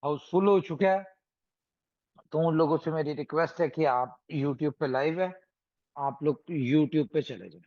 हाउसफुल हो चुका है। तो उन लोगों से मेरी रिक्वेस्ट है कि आप यूट्यूब पे लाइव है, आप लोग यूट्यूब पे चले जाएं।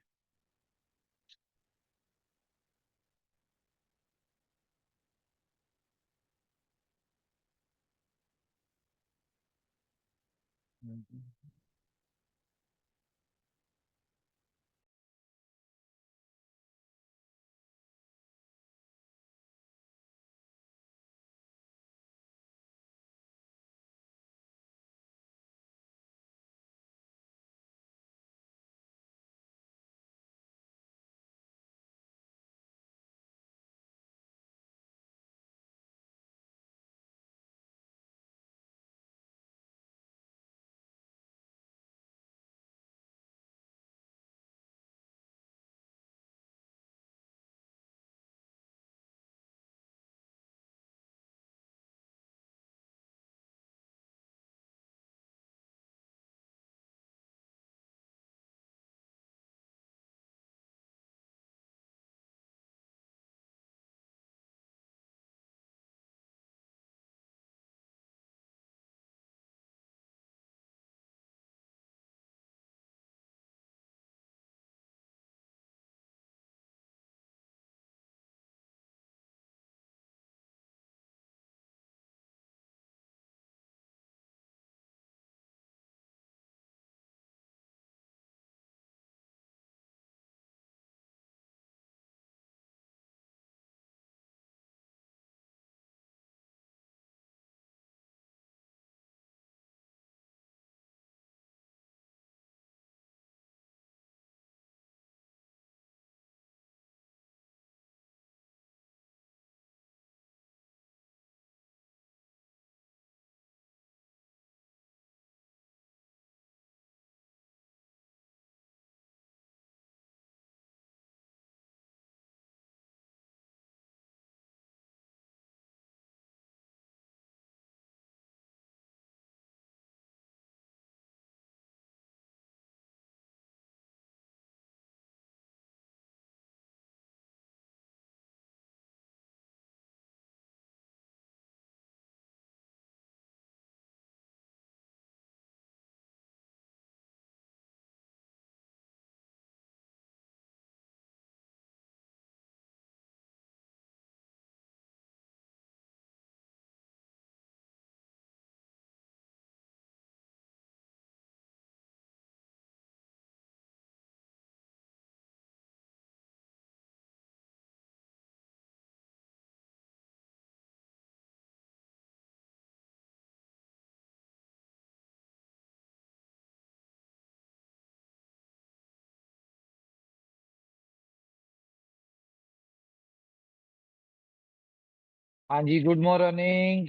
हाँ जी, good morning.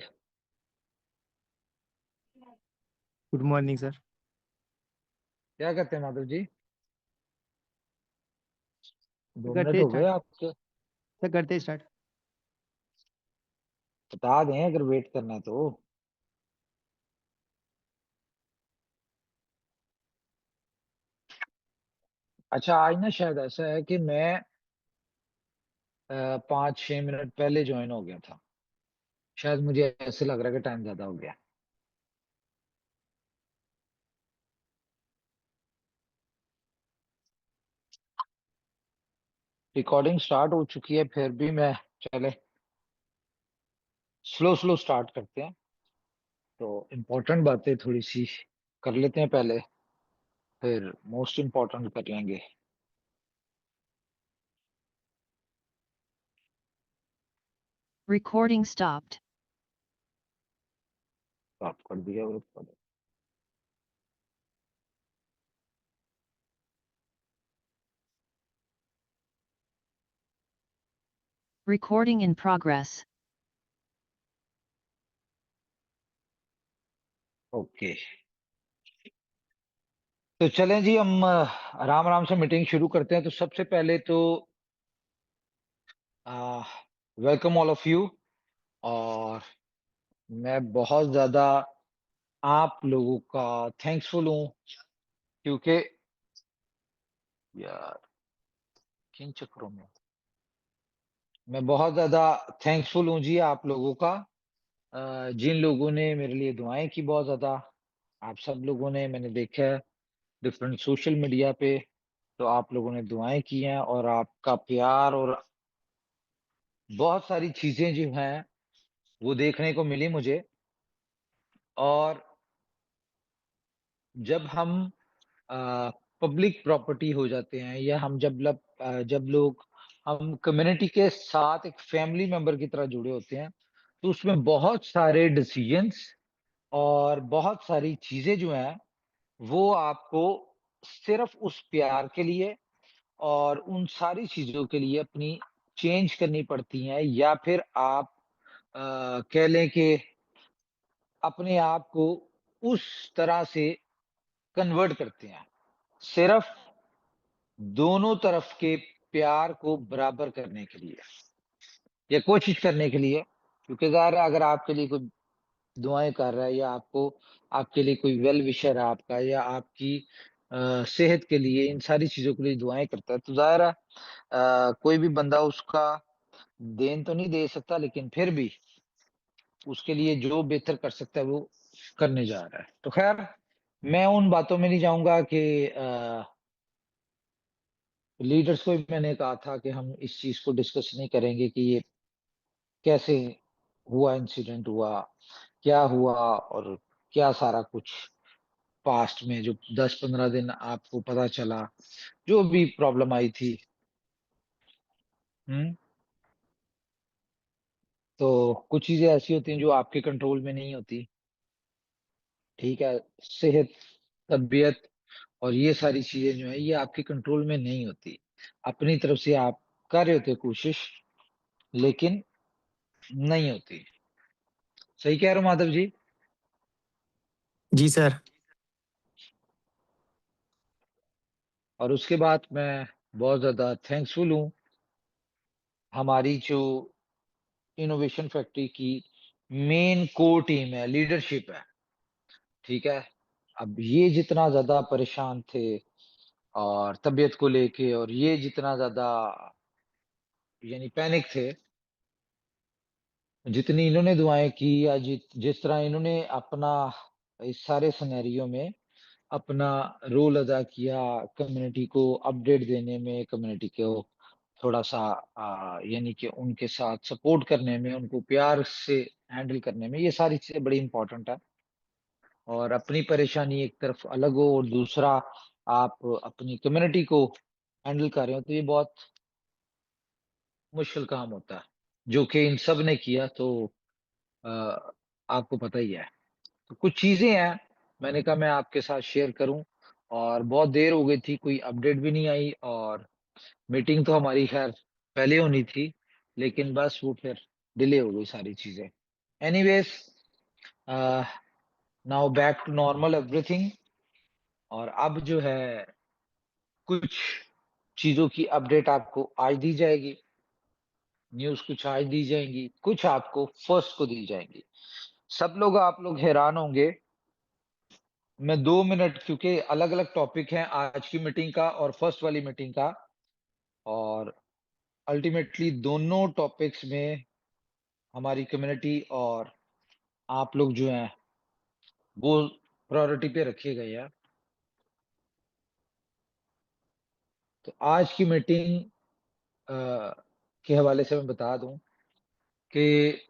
Good morning sir. क्या करते हैं माधव जी? दो मिनट करते हो गए स्टार्ट। आपके। सर करते स्टार्ट। बता दें अगर वेट करना है तो। अच्छा, आज ना शायद ऐसा है कि मैं 5-6 मिनट पहले ज्वाइन हो गया था। शायद मुझे ऐसे लग रहा है कि टाइम ज्यादा हो गया। रिकॉर्डिंग स्टार्ट हो चुकी है, फिर भी मैं, चले स्लो स्लो स्टार्ट करते हैं। तो इम्पोर्टेंट बातें थोड़ी सी कर लेते हैं पहले, फिर मोस्ट इम्पोर्टेंट कर लेंगे। Recording stopped. स्टार्ट कर दिया और Recording in progress. ओके। तो चलें जी, हम आराम आराम से मीटिंग शुरू करते हैं। तो सबसे पहले तो वेलकम ऑल ऑफ यू। और मैं बहुत ज्यादा आप लोगों का थैंक्सफुल हूँ, क्योंकि यार किन चक्करों में मैं बहुत ज्यादा थैंक्सफुल हूँ जी आप लोगों का। जिन लोगों ने मेरे लिए दुआएं की बहुत ज्यादा, आप सब लोगों ने, मैंने देखा है डिफरेंट सोशल मीडिया पे, तो आप लोगों ने दुआएं की हैं और आपका प्यार और बहुत सारी चीजें जो हैं वो देखने को मिली मुझे। और जब हम पब्लिक प्रॉपर्टी हो जाते हैं या हम जब लोग हम कम्युनिटी के साथ एक फैमिली मेंबर की तरह जुड़े होते हैं, तो उसमें बहुत सारे डिसीजंस और बहुत सारी चीजें जो हैं वो आपको सिर्फ उस प्यार के लिए और उन सारी चीजों के लिए अपनी चेंज करनी पड़ती हैं, या फिर आप कह लें कि अपने आप को उस तरह से कन्वर्ट करते हैं, सिर्फ दोनों तरफ के प्यार को बराबर करने के लिए या कोशिश करने के लिए। क्योंकि ज़ाहिर है अगर आपके लिए कोई दुआएँ कर रहा है या आपके लिए कोई वेल विशर है आपका या आपकी सेहत के लिए, इन सारी चीज़ों के लिए दुआएँ करता है, तो ज़ाहिर है कोई भी बंदा उसका देन तो नहीं दे सकता, लेकिन फिर भी उसके लिए जो बेहतर कर सकता है वो करने जा रहा है। तो ख़ैर मैं उन बातों में नहीं जाऊँगा कि लीडर्स को भी मैंने कहा था कि हम इस चीज़ को डिस्कस नहीं करेंगे कि ये कैसे हुआ, इंसिडेंट हुआ, क्या हुआ और क्या सारा कुछ पास्ट में जो 10-15 दिन आपको पता चला, जो भी प्रॉब्लम आई थी। हुँ? तो कुछ चीज़ें ऐसी होती हैं जो आपके कंट्रोल में नहीं होती, ठीक है? सेहत, तबीयत और ये सारी चीज़ें जो हैं ये आपके कंट्रोल में नहीं होती। अपनी तरफ से आप कर रहे होते हैं कोशिश, लेकिन नहीं होती। सही कह रहा हूँ माधव जी? जी सर। और उसके बाद मैं बहुत ज़्यादा थैंकफुल हूँ, हमारी जो इनोवेशन फैक्ट्री की मेन कोर टीम है, लीडरशिप है, ठीक है? अब ये जितना ज़्यादा परेशान थे और तबीयत को लेके और ये जितना ज़्यादा यानी पैनिक थे, जितनी इन्होंने दुआएँ की या जिस तरह इन्होंने अपना इस सारे सिनेरियो में अपना रोल अदा किया, कम्युनिटी को अपडेट देने में, कम्युनिटी को थोड़ा-सा यानी कि उनके साथ सपोर्ट करने में, उनको प्यार से हैंडल करने में, ये सारी चीज़ें बड़ी इम्पोर्टेंट है। और अपनी परेशानी एक तरफ अलग हो और दूसरा आप अपनी कम्युनिटी को हैंडल कर रहे हो, तो ये बहुत मुश्किल काम होता है, जो कि इन सब ने किया, तो अ, आपको पता ही है। तो कुछ चीज़ें हैं, मैंने कहा मैं आपके साथ शेयर करूँ और बहुत देर हो गई थी, कोई अपडेट भी नहीं आई और मीटिंग तो हमारी ख़ैर पहले होनी थी, लेकिन बस वो फिर डिले हो गई सारी चीज़ें। Anyways uh, now back to normal everything. और अब जो है कुछ चीज़ों की अपडेट आपको आज दी जाएगी, न्यूज़ कुछ आज दी जाएँगी, कुछ आपको फर्स्ट को दी जाएँगी। आप लोग हैरान होंगे, मैं 2 मिनट क्योंकि अलग-अलग टॉपिक हैं आज की मीटिंग का और फर्स्ट वाली मीटिंग का, और अल्टीमेटली दोनों टॉपिक्स में हमारी कम्युनिटी और आप लोग जो हैं, वो प्रायोरिटी पे रखे गए हैं। तो आज की मीटिंग अ, के हवाले से मैं बता दूँ कि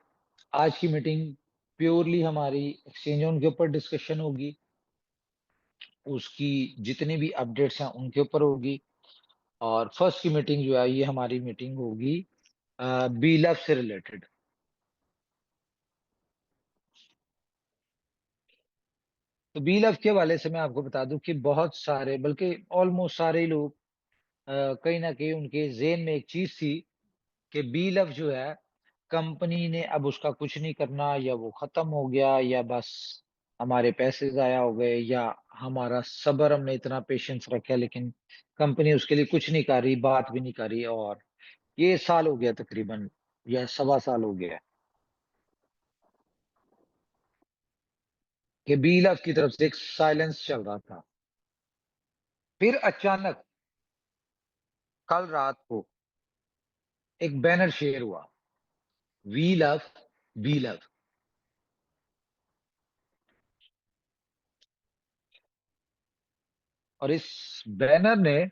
आज की मीटिंग प्योरली हमारी एक्सचेंज ऑन के ऊपर डिस्कशन होगी, उसकी जितनी भी अपडेट्स हैं उनके ऊपर होगी। और फर्स्ट की मीटिंग जो है ये हमारी मीटिंग होगी बी-लव से रिलेटेड। तो बी-लव के हवाले से मैं आपको बता दूँ कि बहुत सारे बल्कि ऑलमोस्ट सारे ही लोग कहीं न कहीं उनके ज़हन में एक चीज़ थी कि बी-लव जो है, कंपनी ने अब उसका कुछ नहीं करना, या वो खत्म हो गया, या बस हमारे पैसे ज़ाया हो गए, या हमारा सब्र, हमने इतना पेशेंस रखा लेकिन कंपनी उसके लिए कुछ नहीं कर रही, बात भी नहीं कर रही। और ये साल हो गया तकरीबन, या सवा साल हो गया है कि बी-लव की तरफ से एक साइलेंस चल रहा था। फिर अचानक कल रात को एक बैनर शेयर हुआ, वी लव बी-लव। और इस बैनर ने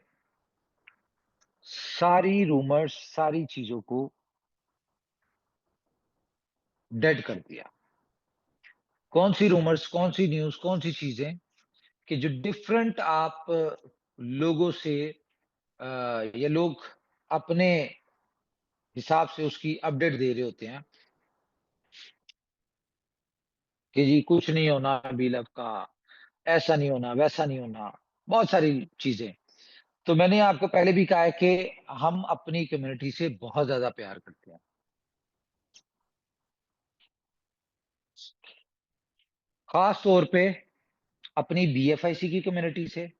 सारी रूमर्स, सारी चीजों को डेड कर दिया। कौन सी रूमर्स, कौन सी न्यूज़, कौन सी चीजें कि जो डिफरेंट आप लोगों से ये लोग अपने हिसाब से उसकी अपडेट दे रहे होते हैं कि जी कुछ नहीं होना बीलअप का, ऐसा नहीं होना, वैसा नहीं होना, बहुत सारी चीजें। तो मैंने आपको पहले भी कहा है कि हम अपनी कम्युनिटी से बहुत ज्यादा प्यार करते हैं। खास तौर पे अपनी बीएफआईसी की कम्युनिटी से,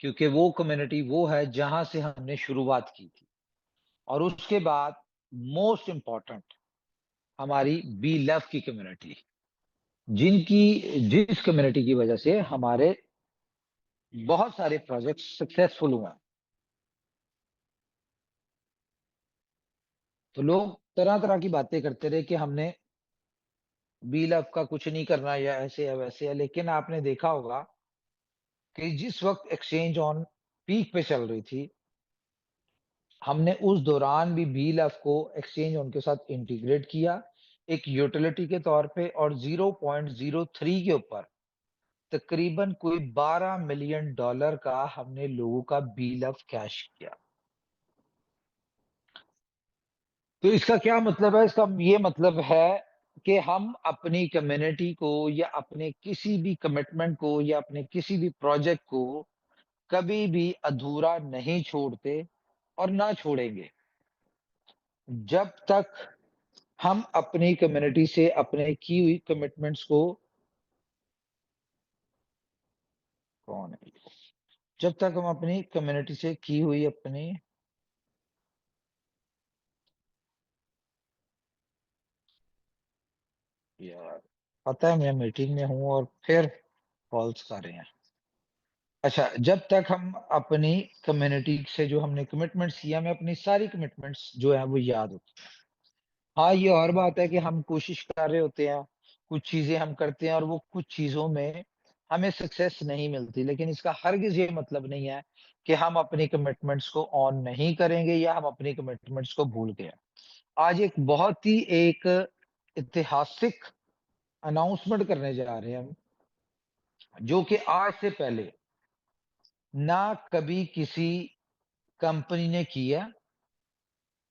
क्योंकि वो कम्युनिटी वो है जहां से हमने शुरुआत की थी। और उसके बाद मोस्ट इंपॉर्टेंट हमारी बी लव की कम्युनिटी, जिस कम्युनिटी की वजह से हमारे बहुत सारे प्रोजेक्ट सक्सेसफुल हुए। तो लोग तरह तरह की बातें करते रहे कि हमने बी लव का कुछ नहीं करना या ऐसे या वैसे है, लेकिन आपने देखा होगा कि जिस वक्त एक्सचेंज ऑन पीक पे चल रही थी, हमने उस दौरान भी बी लव को एक्सचेंज ऑन के साथ इंटीग्रेट किया एक यूटिलिटी के तौर पे, और 0.03 के ऊपर तकरीबन कोई $12 मिलियन का हमने लोगों का बी लव कैश किया। तो इसका क्या मतलब है? इसका ये मतलब है कि हम अपनी कम्युनिटी को या अपने किसी भी कमिटमेंट को या अपने किसी भी प्रोजेक्ट को कभी भी अधूरा नहीं छोड़ते और ना छोड़ेंगे जब तक हम अपनी कम्युनिटी से अपने की हुई कमिटमेंट्स को, कौन है, जब तक हम अपनी कम्युनिटी से की हुई अपनी, यार पता है मैं मीटिंग में हूं और फिर कॉल्स कर रहे हैं। अच्छा, जब तक हम अपनी कम्युनिटी से जो हमने कमिटमेंट्स किया, हमें अपनी सारी कमिटमेंट्स जो है वो याद होती है। हाँ, ये और बात है कि हम कोशिश कर रहे होते हैं, कुछ चीजें हम करते हैं और वो कुछ चीजों में हमें सक्सेस नहीं मिलती, लेकिन इसका हरगिज ये मतलब नहीं है कि हम अपनी कमिटमेंट्स को ऑन नहीं करेंगे या हम अपनी कमिटमेंट्स को भूल गए। आज एक बहुत ही एक ऐतिहासिक अनाउंसमेंट करने जा रहे हैं हम, जो कि आज से पहले ना कभी किसी कंपनी ने किया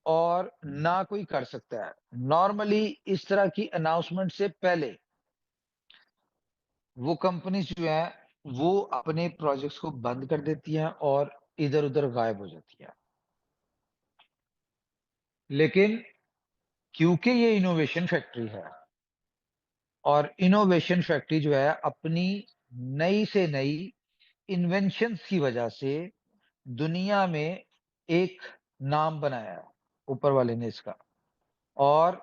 और ना कोई कर सकता है। नॉर्मली इस तरह की अनाउंसमेंट से पहले वो कंपनीज जो है वो अपने प्रोजेक्ट्स को बंद कर देती हैं और इधर-उधर गायब हो जाती हैं। लेकिन क्योंकि ये इनोवेशन फैक्ट्री है और इनोवेशन फैक्ट्री जो है अपनी नई से नई इन्वेंशंस की वजह से दुनिया में एक नाम बनाया है ऊपर वाले ने इसका। और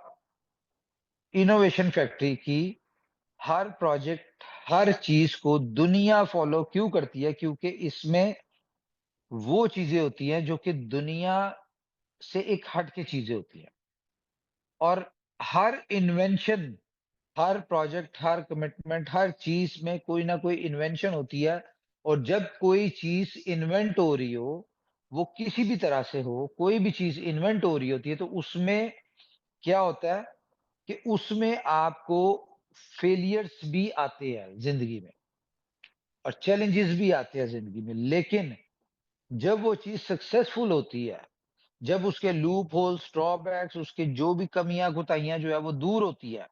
इनोवेशन फैक्ट्री की हर प्रोजेक्ट, हर चीज को दुनिया फॉलो क्यों करती है? क्योंकि इसमें वो चीजें होती हैं जो कि दुनिया से एक हट के चीजें होती हैं। और हर इन्वेंशन, हर प्रोजेक्ट, हर कमिटमेंट, हर चीज में कोई ना कोई इन्वेंशन होती है। और जब कोई चीज इन्वेंट हो रही हो, वो किसी भी तरह से हो, कोई भी चीज इन्वेंट हो रही होती है, तो उसमें क्या होता है कि उसमें आपको फेलियर्स भी आते हैं जिंदगी में और चैलेंजेस भी आते हैं जिंदगी में। लेकिन जब वो चीज सक्सेसफुल होती है, जब उसके लूप होल्स, ड्रॉबैक्स, उसके जो भी कमियां कुताइयां जो है वो दूर होती है,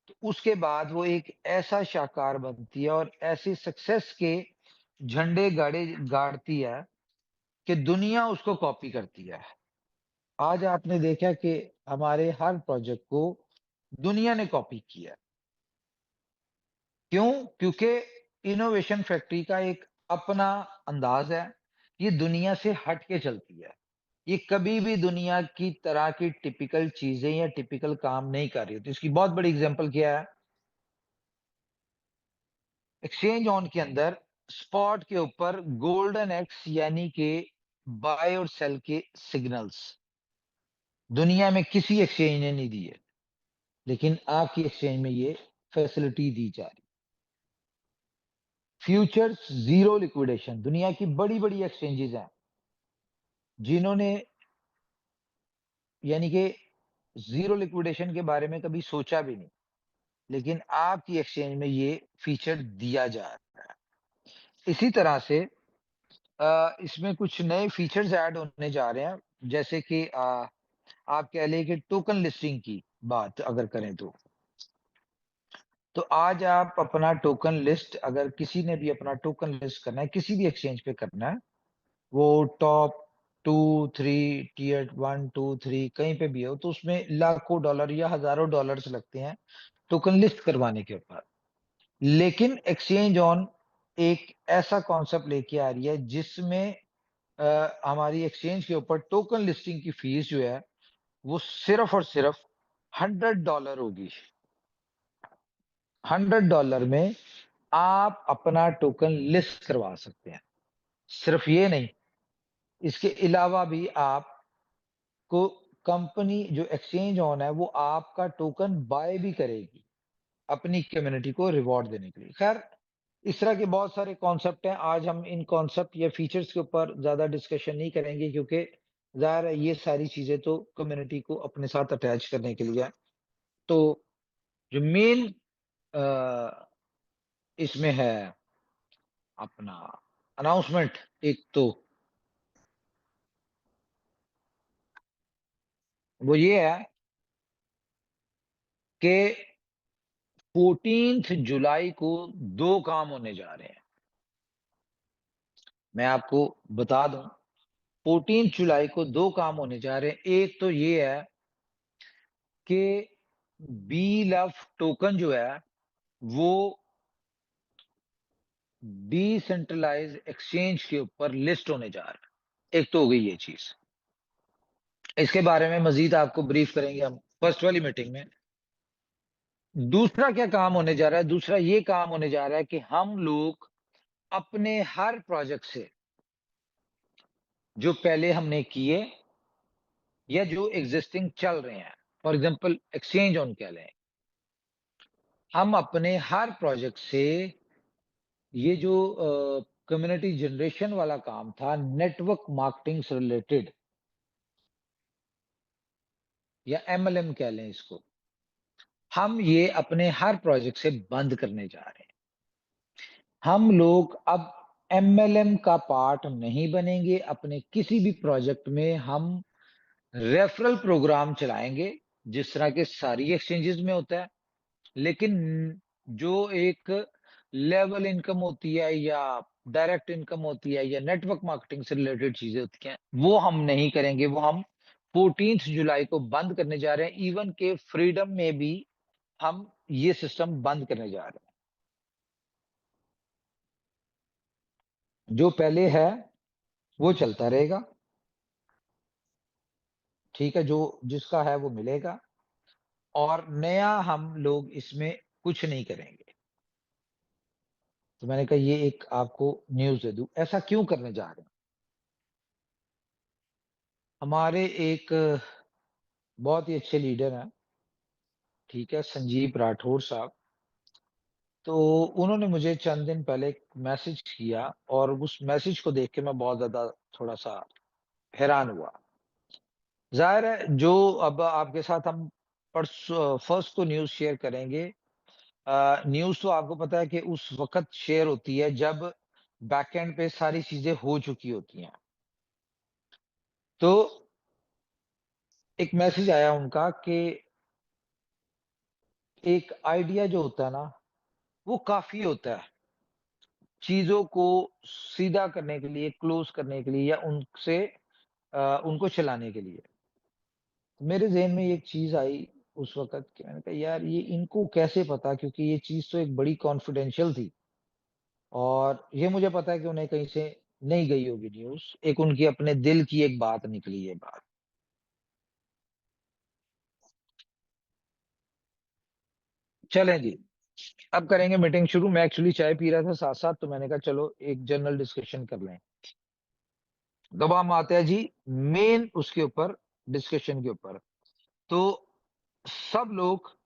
तो उसके बाद वो एक ऐसा शाहकार बनती है और ऐसी सक्सेस के झंडे गाड़ती है कि दुनिया उसको कॉपी करती है। आज आपने देखा कि हमारे हर प्रोजेक्ट को दुनिया ने कॉपी किया। क्यों? क्योंकि इनोवेशन फैक्ट्री का एक अपना अंदाज है। ये दुनिया से हट के चलती है। ये कभी भी दुनिया की तरह की टिपिकल चीजें या टिपिकल काम नहीं कर रही होती। इसकी बहुत बड़ी एग्जांपल क्या है? एक्सचेंज ऑन के अंदर स्पॉट के ऊपर गोल्डन एक्स यानी कि बाय और सेल के सिग्नल्स दुनिया में किसी एक्सचेंज ने नहीं दिए, लेकिन आपकी एक्सचेंज में ये फैसिलिटी दी जा रही। फ्यूचर्स जीरो लिक्विडेशन, दुनिया की बड़ी-बड़ी एक्सचेंजेस हैं, जिन्होंने यानी कि जीरो लिक्विडेशन के बारे में कभी सोचा भी नहीं, लेकिन आपकी एक्सचेंज में ये फीचर दिया जा रहा है। इसी तरह से इसमें कुछ नए फीचर्स ऐड होने जा रहे हैं, जैसे कि आप कह लें कि टोकन लिस्टिंग की बात अगर करें तो आज आप अपना टोकन लिस्ट, अगर किसी ने भी अपना टोकन लिस्ट करना है, किसी भी एक्सचेंज पे करना है, वो टॉप 2, 3, टियर 1, 2, 3 कहीं पे भी हो, तो उसमें लाखों डॉलर या हज़ारों डॉलर्स लगते हैं टोकन लिस्ट करवाने के ऊपर। लेकिन एक्सचेंज ऑन एक ऐसा कॉन्सेप्ट लेके आ रही है जिसमें हमारी एक्सचेंज के ऊपर टोकन लिस्टिंग की फीस जो है, वो सिर्फ़ और सिर्फ़ $100 होगी। $100 में आप अपना टोकन लिस्ट करवा सकते हैं। सिर्फ़ ये नहीं, इसके अलावा भी आपको कंपनी जो एक्सचेंज ऑन है, वो आपका टोकन बाय भी करेगी, अपनी कम्युनिटी को रिवॉर्ड देने के लिए। ख़ैर, इस तरह के बहुत सारे कॉन्सेप्ट हैं। आज हम इन कॉन्सेप्ट या फीचर्स के ऊपर ज़्यादा डिस्कशन नहीं करेंगे, क्योंकि ज़ाहिर है ये सारी चीज़ें तो कम्युनिटी को अपने साथ अटैच करने के लिए है। तो जो मेन इसमें है अपना अनाउंसमेंट, एक तो वो ये है कि 14th जुलाई को 2 काम होने जा रहे हैं। मैं आपको बता दूँ, 14th जुलाई को 2 काम होने जा रहे हैं। एक तो ये है कि BLUF टोकन जो है, वो डिसेंट्रलाइज्ड एक्सचेंज के ऊपर लिस्ट होने जा रहा है। एक तो हो गई ये चीज़। इसके बारे में मज़ीद आपको ब्रीफ करेंगे हम फर्स्ट वाली मीटिंग में। दूसरा क्या काम होने जा रहा है? दूसरा ये काम होने जा रहा है कि हम लोग अपने हर प्रोजेक्ट से, जो पहले हमने किए या जो एग्जिस्टिंग चल रहे हैं, फॉर एग्जांपल एक्सचेंज ऑन कह लें, हम अपने हर प्रोजेक्ट से ये जो कम्युनिटी जनरेशन वाला काम था, नेटवर्क मार्केटिंग से रिलेटेड या MLM कह लें इसको, हम ये अपने हर प्रोजेक्ट से बंद करने जा रहे हैं। हम लोग अब MLM का पार्ट नहीं बनेंगे। अपने किसी भी प्रोजेक्ट में हम रेफरल प्रोग्राम चलाएँगे, जिस तरह के सारी एक्सचेंजेस में होता है। लेकिन जो एक लेवल इनकम होती है या डायरेक्ट इनकम होती है या नेटवर्क मार्केटिंग से रिलेटेड चीज़ें होती हैं, वो हम नहीं करेंगे। वो हम 14th जुलाई को बंद करने जा रहे हैं। इवन के फ्रीडम में भी हम ये सिस्टम बंद करने जा रहे हैं। जो पहले है, वो चलता रहेगा। ठीक है? जो जिसका है वो मिलेगा, और नया हम लोग इसमें कुछ नहीं करेंगे। तो मैंने कहा ये एक आपको न्यूज़ दे दूँ। ऐसा क्यों करने जा रहे हैं? हमारे एक बहुत ही अच्छे लीडर हैं, ठीक है? संजीव राठौर साहब। तो उन्होंने मुझे चंद दिन पहले एक मैसेज किया, और उस मैसेज को देख के मैं बहुत ज़्यादा थोड़ा-सा हैरान हुआ। ज़ाहिर है, जो अब आपके साथ हम फर्स्ट तो न्यूज़ शेयर करेंगे। न्यूज़ तो आपको पता है कि उस वक़्त शेयर होती है जब बैकएंड पे सारी चीज़ें हो चुकी होती हैं। तो एक मैसेज आया उनका कि एक आइडिया जो होता है ना, वो काफ़ी होता है, चीज़ों को सीधा करने के लिए, क्लोज़ करने के लिए या उनसे उनको चलाने के लिए। मेरे ज़हन में एक चीज़ आई उस वक़्त कि मैंने कहा यार ये इनको कैसे पता, क्योंकि ये चीज़ तो एक बड़ी कॉन्फिडेंशियल थी, और ये मुझे पता है कि उन्हें कहीं से नहीं गई होगी न्यूज़। एक उनकी अपने दिल की एक बात निकली ये बात। चलें जी, अब करेंगे मीटिंग शुरू। मैं एक्चुअली चाय पी रहा था साथ-साथ, तो मैंने कहा चलो एक जनरल डिस्कशन कर लें। अब हम आते हैं जी मेन उसके ऊपर, डिस्कशन के ऊपर। तो सब लोग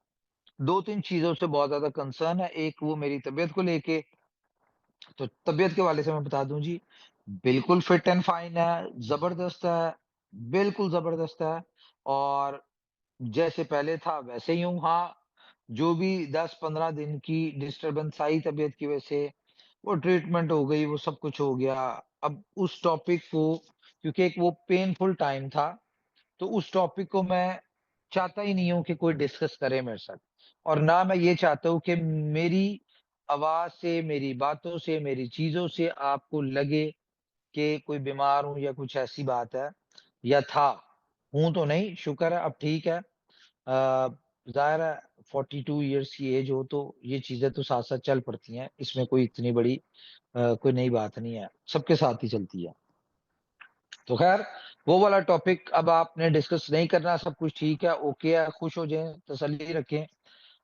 2-3 चीज़ों से बहुत ज़्यादा कंसर्न है। एक वो मेरी तबीयत को लेके, तो तबीयत के हवाले से मैं बता दूँ जी, बिल्कुल फिट एंड फाइन है, ज़बरदस्त है, बिल्कुल ज़बरदस्त है और जैसे पहले था वैसे ही हूँ। हाँ, जो भी 10-15 दिन की डिस्टर्बेंस आई तबीयत की वजह से, वो ट्रीटमेंट हो गई, वो सब कुछ हो गया। अब उस टॉपिक को क्योंकि एक वो पेनफुल टाइम था, तो उस टॉपिक को मैं चाहता ही नहीं हूँ कि कोई डिस्कस करे मेरे साथ और ना मैं ये चाहता हूँ कि मेरी आवाज़ से, मेरी बातों से, मेरी चीज़ों से आपको लगे कि कोई बीमार हूँ या कुछ ऐसी बात है या था। हूँ तो नहीं, शुक्र है अब ठीक है। ज़ाहिर है 42 इयर्स की एज हो तो ये चीज़ें तो साथ-साथ चल पड़ती हैं, इसमें कोई इतनी बड़ी कोई नई बात नहीं है, सबके साथ ही चलती है। तो ख़ैर वो वाला टॉपिक अब आपने डिस्कस नहीं करना, सब कुछ ठीक है, ओके है, खुश हो जाएँ, तसल्ली रखें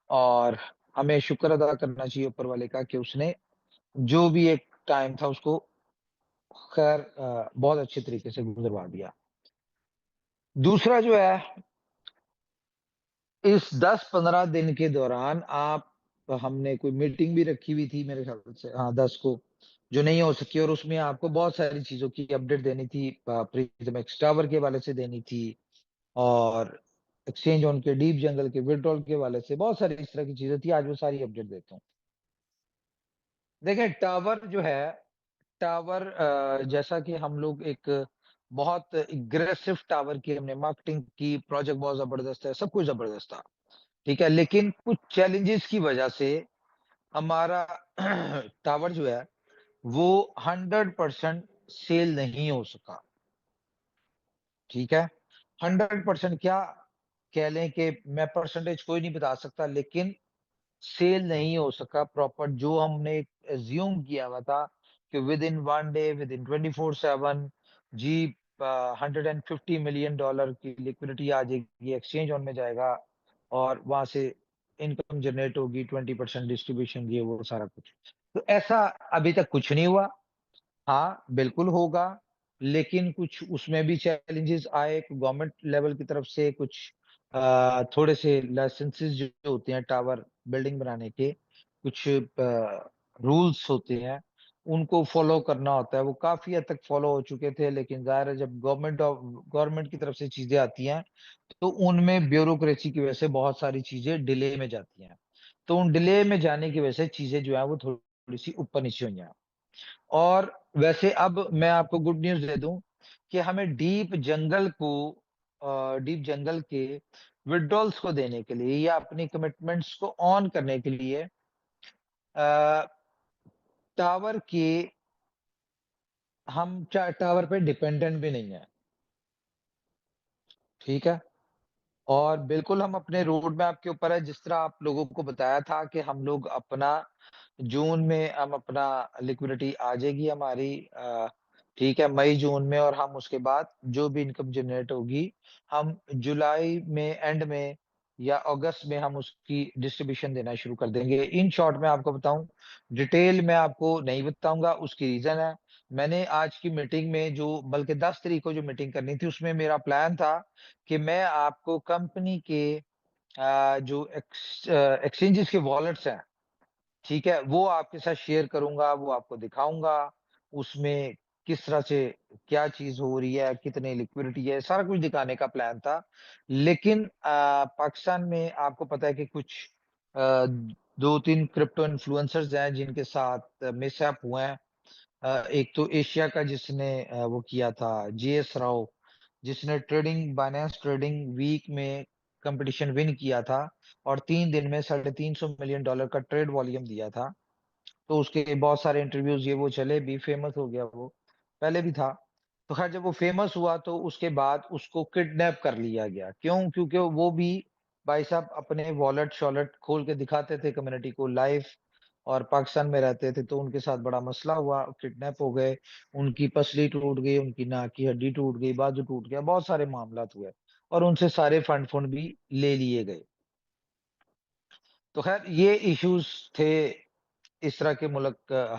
और हमें शुक्र अदा करना चाहिए ऊपर वाले का कि उसने जो भी एक टाइम था उसको ख़ैर बहुत अच्छे तरीके से गुज़रवा दिया। दूसरा जो है इस 10-15 दिन के दौरान आप हमने कोई मीटिंग भी रखी हुई थी मेरे ख़्याल से हाँ, 10 को, जो नहीं हो सकी और उसमें आपको बहुत सारी चीज़ों की अपडेट देनी थी प्रिज़्म एक्स टावर के हवाले से देनी थी और एक्सचेंज ऑन के डीप जंगल के विथड्रॉल के हवाले से बहुत सारी इस तरह की चीज़ें थी, आज वो सारी अपडेट देता हूँ। देखिए टावर जो है, टावर जैसा कि हम लोग एक बहुत एग्रेसिव टावर की हमने मार्केटिंग की, प्रोजेक्ट बहुत ज़बरदस्त है, सब कुछ ज़बरदस्त था। ठीक है, लेकिन कुछ चैलेंजेस की वजह से हमारा टावर जो है, वो 100% सेल नहीं हो सका, ठीक है? 100% क्या कह लें कि मैं परसेंटेज कोई नहीं बता सकता, लेकिन सेल नहीं हो सका प्रॉपर जो हमने अज़्यूम किया हुआ था कि विदिन 1 डे, विदिन 24/7 जी $150 मिलियन की लिक्विडिटी आ जाएगी, एक्सचेंज ऑन में जाएगा और वहाँ से इनकम जनरेट होगी, 20% डिस्ट्रीब्यूशन ये वो सारा कुछ। तो ऐसा अभी तक कुछ नहीं हुआ। हाँ, बिल्कुल होगा, लेकिन कुछ उसमें भी चैलेंजेस आए, गवर्नमेंट लेवल की तरफ से कुछ थोड़े से लाइसेंसेस जो होते हैं टावर बिल्डिंग बनाने के, कुछ रूल्स होते हैं, उनको फॉलो करना होता है। वो काफ़ी हद तक फॉलो हो चुके थे, लेकिन ज़ाहिर है जब गवर्नमेंट की तरफ से चीज़ें आती हैं, तो उनमें ब्यूरोक्रेसी की वजह से बहुत सारी चीज़ें डिले में जाती हैं। तो उन डिले में जाने की वजह से चीज़ें जो हैं वो थोड़ी-सी ऊपर-नीचे हुई हैं। और वैसे अब मैं आपको गुड न्यूज़ दे दूँ कि हमें डीप जंगल के विथड्रॉल्स को देने के लिए या अपनी कमिटमेंट्स को ऑन करने के लिए अ, टावर के हम टावर पे डिपेंडेंट भी नहीं है, ठीक है? और बिल्कुल हम अपने रोड मैप के ऊपर है, जिस तरह आप लोगों को बताया था कि हम लोग अपना जून में हम अपना लिक्विडिटी आ जाएगी हमारी ठीक है, मई-जून में और हम उसके बाद जो भी इनकम जनरेट होगी, हम जुलाई में एंड में या अगस्त में हम उसकी डिस्ट्रीब्यूशन देना शुरू कर देंगे। इन शॉर्ट मैं आपको बताऊँ, डिटेल मैं आपको नहीं बताऊँगा, उसकी रीज़न है, मैंने आज की मीटिंग में जो बल्कि 10 तारीख को जो मीटिंग करनी थी, उसमें मेरा प्लान था कि मैं आपको कंपनी के जो एक्सचेंजेस के वॉलेट्स हैं, ठीक है? वो आपके साथ शेयर करूँगा, वो आपको दिखाऊँगा, उसमें किस तरह से क्या चीज़ हो रही है, कितनी लिक्विडिटी है, सारा कुछ दिखाने का प्लान था। लेकिन पाकिस्तान में आपको पता है कि कुछ 2-3 क्रिप्टो इन्फ्लुएंसर्स हैं जिनके साथ मिसहैप हुए हैं। एक तो एशिया का जिसने वो किया था जेएस राव, जिसने बायनेंस ट्रेडिंग वीक में कॉम्पिटिशन विन किया था और 3 दिन में $350 मिलियन का ट्रेड वॉल्यूम दिया था। तो उसके बहुत सारे इंटरव्यूज़ ये वो चले भी, फेमस हो गया वो, पहले भी था। तो ख़ैर जब वो फेमस हुआ तो उसके बाद उसको किडनैप कर लिया गया। क्यों? क्योंकि वो भी भाई साहब अपने वॉलेट-शॉलेट खोल के दिखाते थे कम्युनिटी को लाइव और पाकिस्तान में रहते थे, तो उनके साथ बड़ा मसला हुआ, किडनैप हो गए, उनकी पसली टूट गई, उनकी नाक की हड्डी टूट गई, बाजू टूट गया, बहुत सारे मामलात हुए और उनसे सारे फंड भी ले लिए गए। तो ख़ैर ये इश्यूज़ थे इस तरह के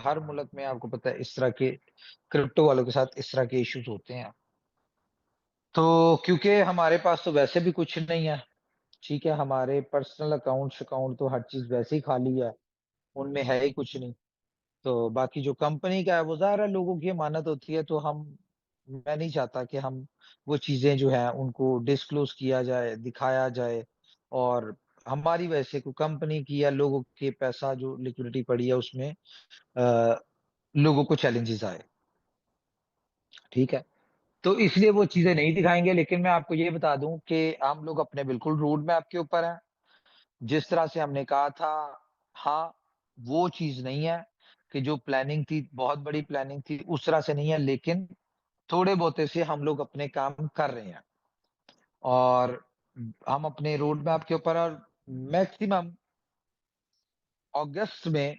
हर मुल्क में आपको पता है इस तरह के क्रिप्टो वालों के साथ इस तरह के इश्यूज़ होते हैं। तो क्योंकि हमारे पास तो वैसे भी कुछ नहीं है, ठीक है? हमारे पर्सनल अकाउंट तो हर चीज़ वैसे ही खाली है, उनमें है ही कुछ नहीं। तो बाकी जो कंपनी का है वो ज़ाहिर है लोगों की अमानत होती है, तो मैं नहीं चाहता कि हम वो चीज़ें जो हैं उनको डिस्क्लोज़ किया जाए, दिखाया जाए और हमारी वजह से कोई कंपनी की या लोगों के पैसा जो लिक्विडिटी पड़ी है उसमें लोगों को चैलेंजेस आए, ठीक है? तो इसलिए वो चीज़ें नहीं दिखाएँगे, लेकिन मैं आपको ये बता दूँ कि हम लोग अपने बिल्कुल रोड मैप के ऊपर हैं। जिस तरह से हमने कहा था, हाँ, वो चीज़ नहीं है कि जो प्लानिंग थी, बहुत बड़ी प्लानिंग थी, उस तरह से नहीं है, लेकिन थोड़े बहुते से हम लोग अपने काम कर रहे हैं और हम अपने रोड मैप के ऊपर और मैक्सिमम अगस्त में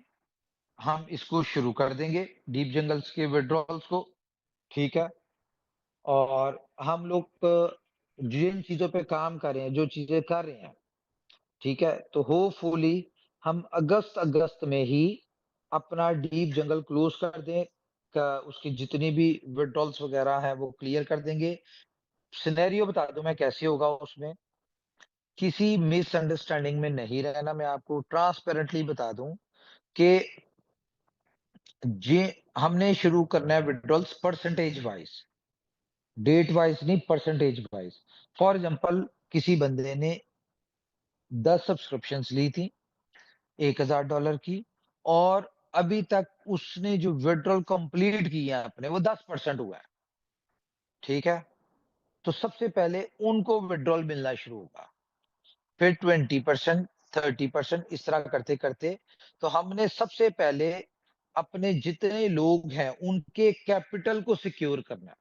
हम इसको शुरू कर देंगे, डीप जंगल्स के विथड्रॉल्स को, ठीक है? और हम लोग जिन चीज़ों पे काम कर रहे हैं, जो चीज़ें कर रहे हैं, ठीक है? तो होपफुली हम अगस्त में ही अपना डीप जंगल क्लोज़ कर दें, उसकी जितनी भी विथड्रॉल्स वगैरह हैं, वो क्लियर कर देंगे। सिनेरियो बता दूँ मैं कैसे होगा उसमें, किसी मिसअंडरस्टैंडिंग में नहीं रहना, मैं आपको ट्रांसपेरेंटली बता दूँ कि जे हमने शुरू करना है विथड्रॉल्स परसेंटेज वाइज़, डेट वाइज़ नहीं, परसेंटेज वाइज़। फॉर एग्ज़ाम्पल किसी बंदे ने 10 सब्सक्रिप्शंस ली थी $1000 की और अभी तक उसने जो विथड्रॉल कंप्लीट किया है अपने, वो 10% हुआ है, ठीक है? तो सबसे पहले उनको विथड्रॉल मिलना शुरू होगा, फिर 20%, 30% इस तरह करते-करते तो हमने सबसे पहले अपने जितने लोग हैं, उनके कैपिटल को सिक्योर करना है।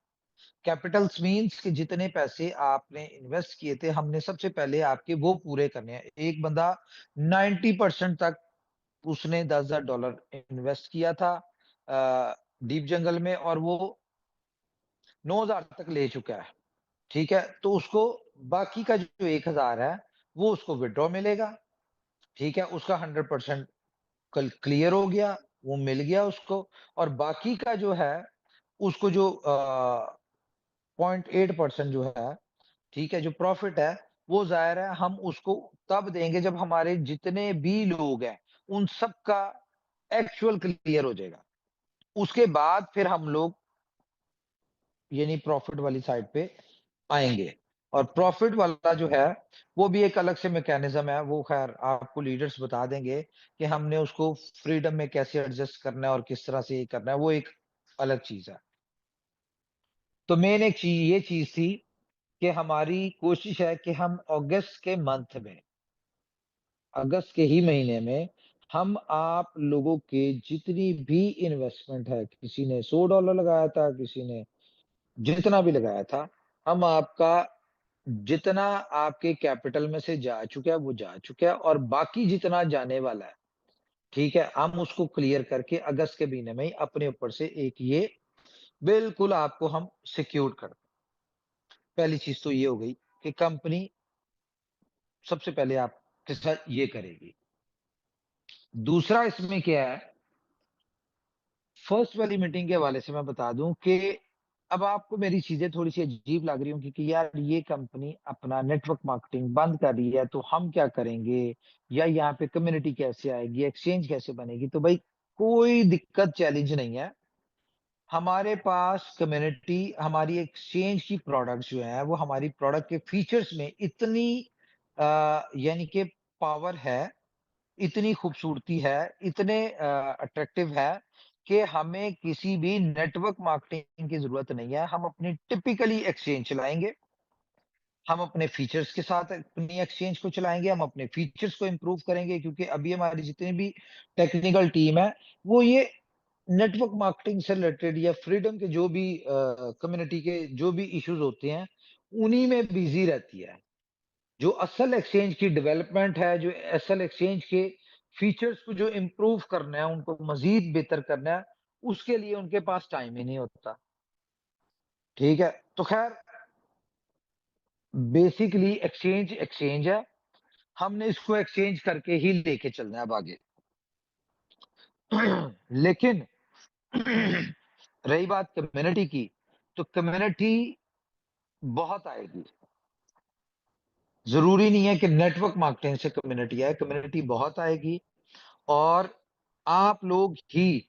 कैपिटल्स मीन्स कि जितने पैसे आपने इन्वेस्ट किए थे, हमने सबसे पहले आपके वो पूरे करने हैं। एक बंदा 90% तक उसने $10,000 इन्वेस्ट किया था डीप जंगल में और वो 9,000 तक ले चुका है, ठीक है? तो उसको बाकी का जो 1,000 है, वो उसको विथड्रॉ मिलेगा, ठीक है? उसका 100% कल क्लियर हो गया, वो मिल गया उसको और बाकी का जो है, उसको जो 0.8% जो है, ठीक है? जो प्रॉफिट है, वो ज़ाहिर है हम उसको तब देंगे जब हमारे जितने भी लोग हैं, उन सबका एक्चुअल क्लियर हो जाएगा। उसके बाद फिर हम लोग यानी प्रॉफिट वाली साइड पे आएँगे और प्रॉफिट वाला जो है, वो भी एक अलग से मैकेनिज़्म है, वो ख़ैर आपको लीडर्स बता देंगे कि हमने उसको फ्रीडम में कैसे एडजस्ट करना है और किस तरह से ये करना है, वो एक अलग चीज़ है। तो मेन एक ये चीज़ थी कि हमारी कोशिश है कि हम अगस्त के मंथ में, अगस्त के ही महीने में हम आप लोगों के जितनी भी इन्वेस्टमेंट है, किसी ने $100 लगाया था, किसी ने जितना भी लगाया था, हम आपका जितना आपके कैपिटल में से जा चुका है, वो जा चुका है और बाकी जितना जाने वाला है, ठीक है? हम उसको क्लियर करके अगस्त के महीने में ही अपने ऊपर से एक ये बिल्कुल आपको हम सिक्योर कर पहली चीज़ तो ये हो गई कि कंपनी सबसे पहले आपके साथ ये करेगी। दूसरा इसमें क्या है, फर्स्ट वाली मीटिंग के हवाले से मैं बता दूँ कि अब आपको मेरी चीज़ें थोड़ी-सी अजीब लग रही होंगी कि यार ये कंपनी अपना नेटवर्क मार्केटिंग बंद कर रही है, तो हम क्या करेंगे? या यहाँ पे कम्युनिटी कैसे आएगी? एक्सचेंज कैसे बनेगी? तो भाई कोई दिक्कत चैलेंज नहीं है। हमारे पास कम्युनिटी हमारी एक्सचेंज की प्रोडक्ट्स जो हैं, वो हमारी प्रोडक्ट के फीचर्स में इतनी यानी कि पावर है, इतनी खूबसूरती है, इतने अट्रैक्टिव है कि हमें किसी भी नेटवर्क मार्केटिंग की ज़रूरत नहीं है। हम अपनी टिपिकली एक्सचेंज चलाएँगे, हम अपने फीचर्स के साथ अपनी एक्सचेंज को चलाएँगे, हम अपने फीचर्स को इम्प्रूव करेंगे क्योंकि अभी हमारी जितनी भी टेक्निकल टीम है, वो ये नेटवर्क मार्केटिंग से रिलेटेड या फ्रीडम के जो भी कम्युनिटी के जो भी इश्यूज़ होते हैं, उन्हीं में बिज़ी रहती है। जो असल एक्सचेंज की डेवलपमेंट है, जो असल एक्सचेंज के फीचर्स को जो इम्प्रूव करना है, उनको मज़ीद बेहतर करना है, उसके लिए उनके पास टाइम ही नहीं होता। ठीक है? तो ख़ैर बेसिकली एक्सचेंज एक्सचेंज है, हमने इसको एक्सचेंज करके ही लेके चलना है अब आगे। लेकिन रही बात कम्युनिटी की, तो कम्युनिटी बहुत आएगी। ज़रूरी नहीं है कि नेटवर्क मार्केटिंग से कम्युनिटी आए, कम्युनिटी बहुत आएगी और आप लोग ही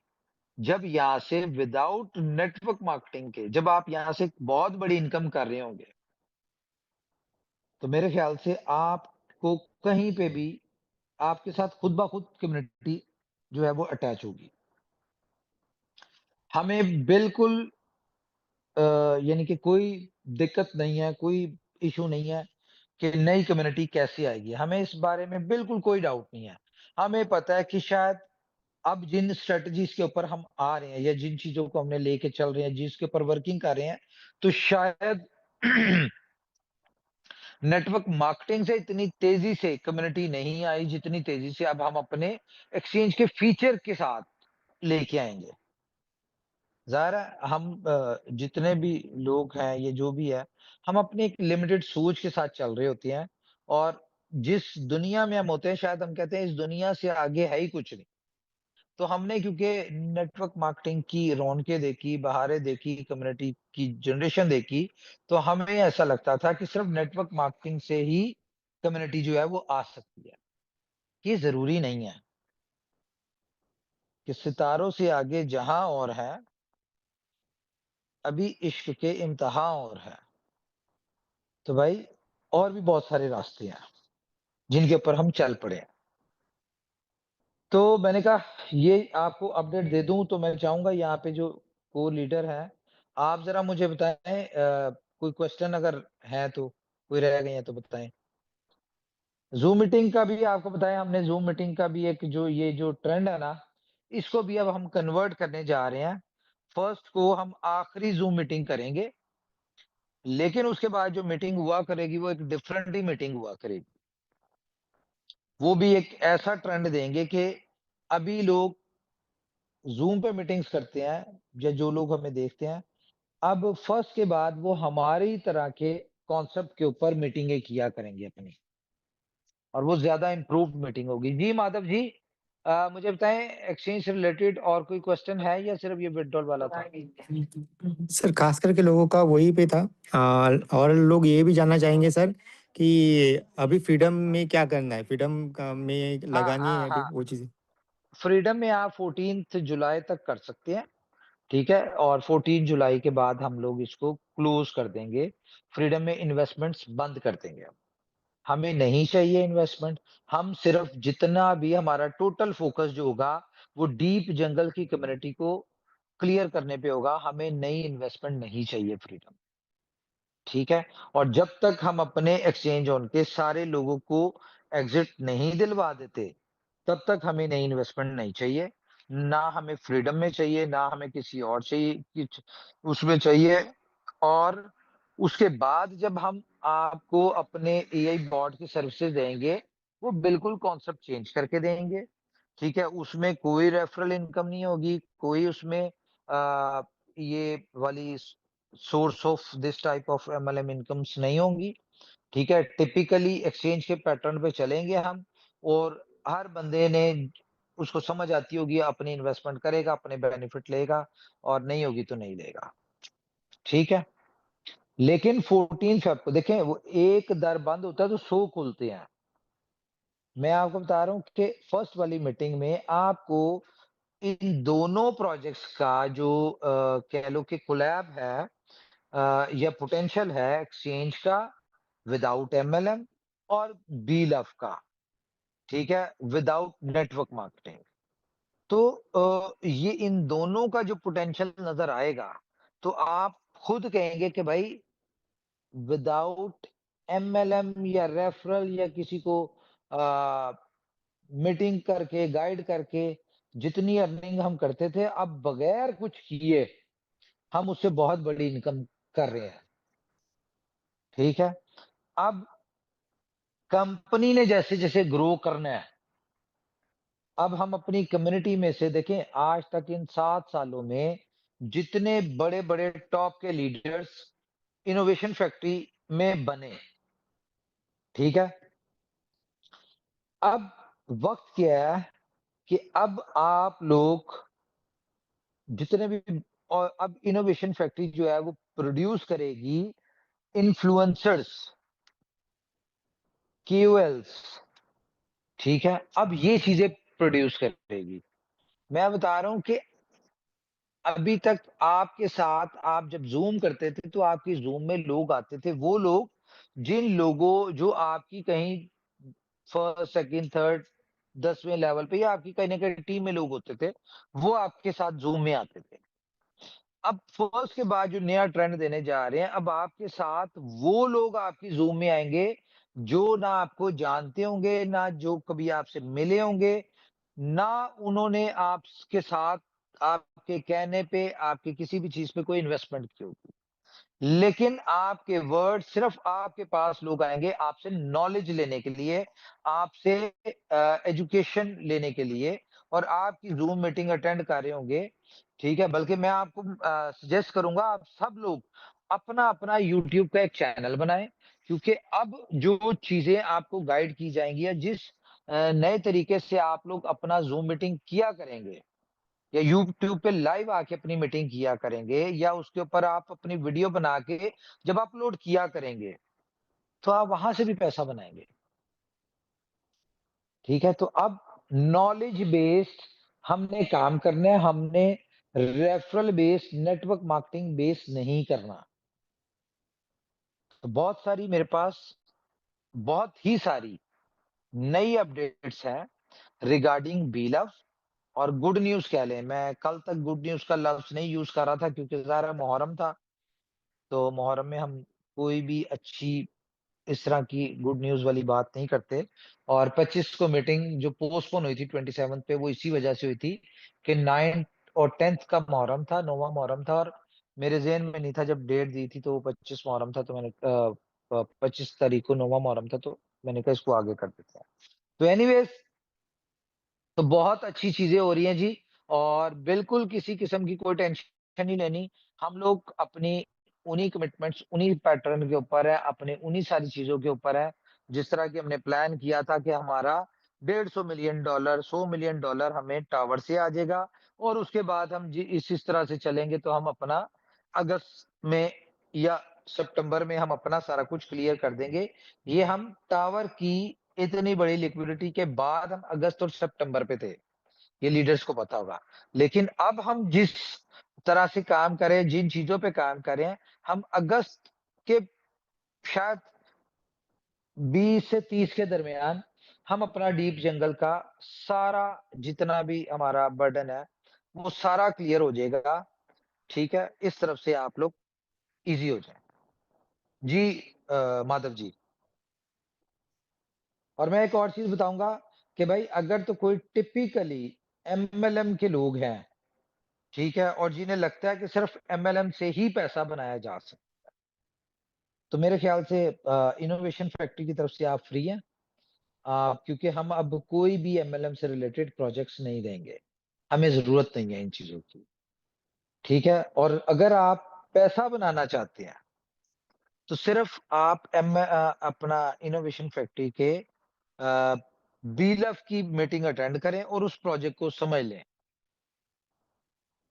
जब यहाँ से विदाउट नेटवर्क मार्केटिंग के जब आप यहाँ से बहुत बड़ी इनकम कर रहे होंगे, तो मेरे ख्याल से आपको कहीं पे भी आपके साथ खुद ब खुद कम्युनिटी जो है वो अटैच होगी। हमें बिल्कुल यानी कि कोई दिक्कत नहीं है, कोई इश्यू नहीं है कि नई कम्युनिटी कैसे आएगी। हमें इस बारे में बिल्कुल कोई डाउट नहीं है। हमें पता है कि शायद अब जिन स्ट्रैटेजीज़ के ऊपर हम आ रहे हैं या जिन चीज़ों को हमने लेके चल रहे हैं, जिसके ऊपर वर्किंग कर रहे हैं, तो शायद नेटवर्क मार्केटिंग से इतनी तेज़ी से कम्युनिटी नहीं आई, जितनी तेज़ी से अब हम अपने एक्सचेंज के फीचर के साथ लेके आएँगे। ज़ाहिर है हम जितने भी लोग हैं, ये जो भी है, हम अपनी एक लिमिटेड सोच के साथ चल रहे होते हैं और जिस दुनिया में हम होते हैं, शायद हम कहते हैं इस दुनिया से आगे है ही कुछ नहीं। तो हमने क्योंकि नेटवर्क मार्केटिंग की रौनकें देखी, बहारें देखी, कम्युनिटी की जनरेशन देखी, तो हमें ऐसा लगता था कि सिर्फ़ नेटवर्क मार्केटिंग से ही कम्युनिटी जो है वो आ सकती है। ये ज़रूरी नहीं है कि सितारों से आगे जहाँ और है, अभी इश्क के इम्तिहान और है। तो भाई और भी बहुत सारे रास्ते हैं, जिनके ऊपर हम चल पड़े हैं। तो मैंने कहा ये आपको अपडेट दे दूँ तो मैं चाहूँगा यहाँ पे जो को-लीडर हैं, आप ज़रा मुझे बताएँ कोई क्वेश्चन अगर है तो, कोई रह गए हैं तो बताएँ? ज़ूम मीटिंग का भी आपको बताया हमने ज़ूम मीटिंग का भी एक जो ये जो ट्रेंड है ना, इसको भी अब हम कन्वर्ट करने जा रहे हैं। फर्स्ट को हम आखिरी ज़ूम मीटिंग करेंगे, लेकिन उसके बाद जो मीटिंग हुआ करेगी वो एक डिफरेंट ही मीटिंग हुआ करेगी। वो भी एक ऐसा ट्रेंड देंगे कि अभी लोग ज़ूम पे मीटिंग्स करते हैं या जो लोग हमें देखते हैं, अब फर्स्ट के बाद वो हमारी तरह के कॉन्सेप्ट के ऊपर मीटिंगें किया करेंगे अपनी और वो ज़्यादा इम्प्रूव्ड मीटिंग होगी। जी, माधव जी मुझे बताएँ एक्सचेंज से रिलेटेड और कोई क्वेश्चन है या सिर्फ़ ये विथड्रॉल वाला था? सर खास करके लोगों का वही पे था। और लोग ये भी जानना चाहेंगे सर कि अभी फ्रीडम में क्या करना है? फ्रीडम का में हाँ, लगानी हाँ, है हाँ। वो चीज़ें? फ्रीडम में आप 14th जुलाई तक कर सकते हैं, ठीक है? और 14 जुलाई के बाद हम लोग इसको क्लोज़ कर देंगे। फ्रीडम में इन्वेस्टमेंट्स बंद कर देंगे हम। हमें नहीं चाहिए इन्वेस्टमेंट, हम सिर्फ़ जितना भी हमारा टोटल फ़ोकस जो होगा, वो डीप जंगल की कम्युनिटी को क्लियर करने पे होगा, हमें नई इन्वेस्टमेंट नहीं चाहिए फ्रीडम, ठीक है? और जब तक हम अपने एक्सचेंज ऑन के सारे लोगों को एग्ज़िट नहीं दिलवा देते, तब तक हमें नई इन्वेस्टमेंट नहीं चाहिए। ना हमें फ्रीडम में चाहिए, ना हमें किसी और चाहिए किच उसमें चाहिए और उसके बाद जब हम आपको अपने एआई बॉट की सर्विसेज़ देंगे, वो बिल्कुल कॉन्सेप्ट चेंज करके देंगे, ठीक है? उसमें कोई रेफरल इनकम नहीं होगी, कोई उसमें ये वाली source of this type of MLM incomes नहीं होंगी, ठीक है? टिपिकली एक्सचेंज के पैटर्न पे चलेंगे हम और हर बंदे ने उसको समझ आती होगी, अपनी इन्वेस्टमेंट करेगा, अपने बेनिफिट लेगा और नहीं होगी तो नहीं लेगा, ठीक है? लेकिन 14 फ़ेब को देखें वो एक दर बंद होता है तो 100 खुलते हैं। मैं आपको बता रहा हूँ कि फर्स्ट वाली मीटिंग में आपको इन दोनों प्रोजेक्ट्स का जो कह लो कि कोलैब है या पोटेंशियल है एक्सचेंज का विदाउट एमएलएम और बीलफ का, ठीक है? Without network marketing. तो ये इन दोनों का जो पोटेंशियल नज़र आएगा, तो आप खुद कहेंगे कि भाई विदाउट एमएलएम या रेफरल या किसी को अ, मीटिंग करके, गाइड करके जितनी अर्निंग हम करते थे, अब बगैर कुछ किए हम उससे बहुत बड़ी इनकम कर रहे हैं, ठीक है? अब कंपनी ने जैसे-जैसे ग्रो करना है, अब हम अपनी कम्युनिटी में से देखें आज तक इन 7 सालों में जितने बड़े-बड़े टॉप के लीडर्स इनोवेशन फैक्ट्री में बने, ठीक है? अब वक़्त क्या है कि अब आप लोग जितने भी और अब इनोवेशन फैक्ट्री जो है वो प्रोड्यूस करेगी इन्फ्लुएंसर्स, केओएल्स, ठीक है? अब ये चीज़ें प्रोड्यूस करेगी। मैं बता रहा हूँ कि अभी तक आपके साथ आप जब ज़ूम करते थे तो आपकी ज़ूम में लोग आते थे, वो लोग जिन लोगों जो आपकी कहीं फर्स्ट, सेकंड, थर्ड 10वें लेवल पे या आपकी कहीं न कहीं टीम में लोग होते थे, वो आपके साथ ज़ूम में आते थे। अब फर्स्ट के बाद जो नया ट्रेंड देने जा रहे हैं, अब आपके साथ वो लोग आपकी ज़ूम में आएँगे, जो ना आपको जानते होंगे, ना जो कभी आपसे मिले होंगे, ना उन्होंने आपके साथ आपके कहने पे, आपकी किसी भी चीज़ पे कोई इन्वेस्टमेंट की होगी। लेकिन आपके वर्ड सिर्फ़ आपके पास लोग आएँगे आपसे नॉलेज लेने के लिए, आपसे एजुकेशन लेने के लिए और आपकी ज़ूम मीटिंग अटेंड कर रहे होंगे, ठीक है? बल्कि मैं आपको सजेस्ट करूँगा आप सब लोग अपना-अपना यूट्यूब का एक चैनल बनाएँ, क्योंकि अब जो चीज़ें आपको गाइड की जाएँगी या जिस नए तरीके से आप लोग अपना ज़ूम मीटिंग किया करेंगे या यूट्यूब पे लाइव आके अपनी मीटिंग किया करेंगे या उसके ऊपर आप अपनी वीडियो बना के जब अपलोड किया करेंगे, तो आप वहाँ से भी पैसा बनाएँगे, ठीक है? तो अब नॉलेज बेस्ड हमने काम करना है, हमने referral based network marketing based नहीं करना। तो बहुत सारी मेरे पास बहुत ही सारी नई अपडेट्स हैं रिगार्डिंग बीलव और गुड न्यूज़ कह लें, मैं कल तक गुड न्यूज़ का लफ्ज़ नहीं यूज़ कर रहा था क्योंकि ज़ाहिर है मुहर्रम था। तो मुहर्रम में हम कोई भी अच्छी इस तरह की गुड न्यूज़ वाली बात नहीं करते और 25 को मीटिंग जो पोस्टपोन हुई थी 27 पे वो इसी वजह से हुई थी कि 9th और 10th का मुहर्रम था, 9वाँ मुहर्रम था और मेरे ज़हन में नहीं था जब डेट दी थी तो वो 25 मुहर्रम था तो मैंने 25 तारीख को 9वाँ मुहर्रम था तो मैंने कहा इसको आगे कर देते हैं। तो एनीवेज़ तो बहुत अच्छी चीज़ें हो रही हैं जी और बिल्कुल किसी किस्म की कोई टेंशन नहीं लेनी। हम लोग अपनी उन्हीं कमिटमेंट्स, उन्हीं पैटर्न के ऊपर है, अपने उन्हीं सारी चीज़ों के ऊपर है, जिस तरह की हमने प्लान किया था कि हमारा $150 मिलियन, $100 मिलियन डॉलर हमें टावर से आ जाएगा और उसके बाद हम जी इस तरह से चलेंगे तो हम अपना अगस्त में या सितंबर में हम अपना सारा कुछ क्लियर कर देंगे। ये हम टावर की इतनी बड़ी लिक्विडिटी के बाद हम अगस्त और सितंबर पे थे, ये लीडर्स को पता होगा। लेकिन अब हम जिस तरह से काम कर रहे हैं, जिन चीज़ों पे काम कर रहे हैं, हम अगस्त के शायद 20 से 30 के दरमियान हम अपना डीप जंगल का सारा जितना भी हमारा बर्डन है, वो सारा क्लियर हो जाएगा, ठीक है? इस तरफ से आप लोग ईज़ी हो जाएँ। जी माधव जी। और मैं एक और चीज़ बताऊँगा कि भाई अगर तो कोई टिपिकली एमएलएम के लोग हैं, ठीक है? और जिन्हें लगता है कि सिर्फ़ एमएलएम से ही पैसा बनाया जा सकता तो मेरे ख़्याल से इनोवेशन फैक्ट्री की तरफ से आप फ्री हैं। क्योंकि हम अब कोई भी एमएलएम से रिलेटेड प्रोजेक्ट्स नहीं देंगे। हमें ज़रूरत नहीं है इन चीज़ों की, ठीक है? और अगर आप पैसा बनाना चाहते हैं, तो सिर्फ़ आप अपना इनोवेशन फैक्ट्री के बीलफ की मीटिंग अटेंड करें और उस प्रोजेक्ट को समझ लें।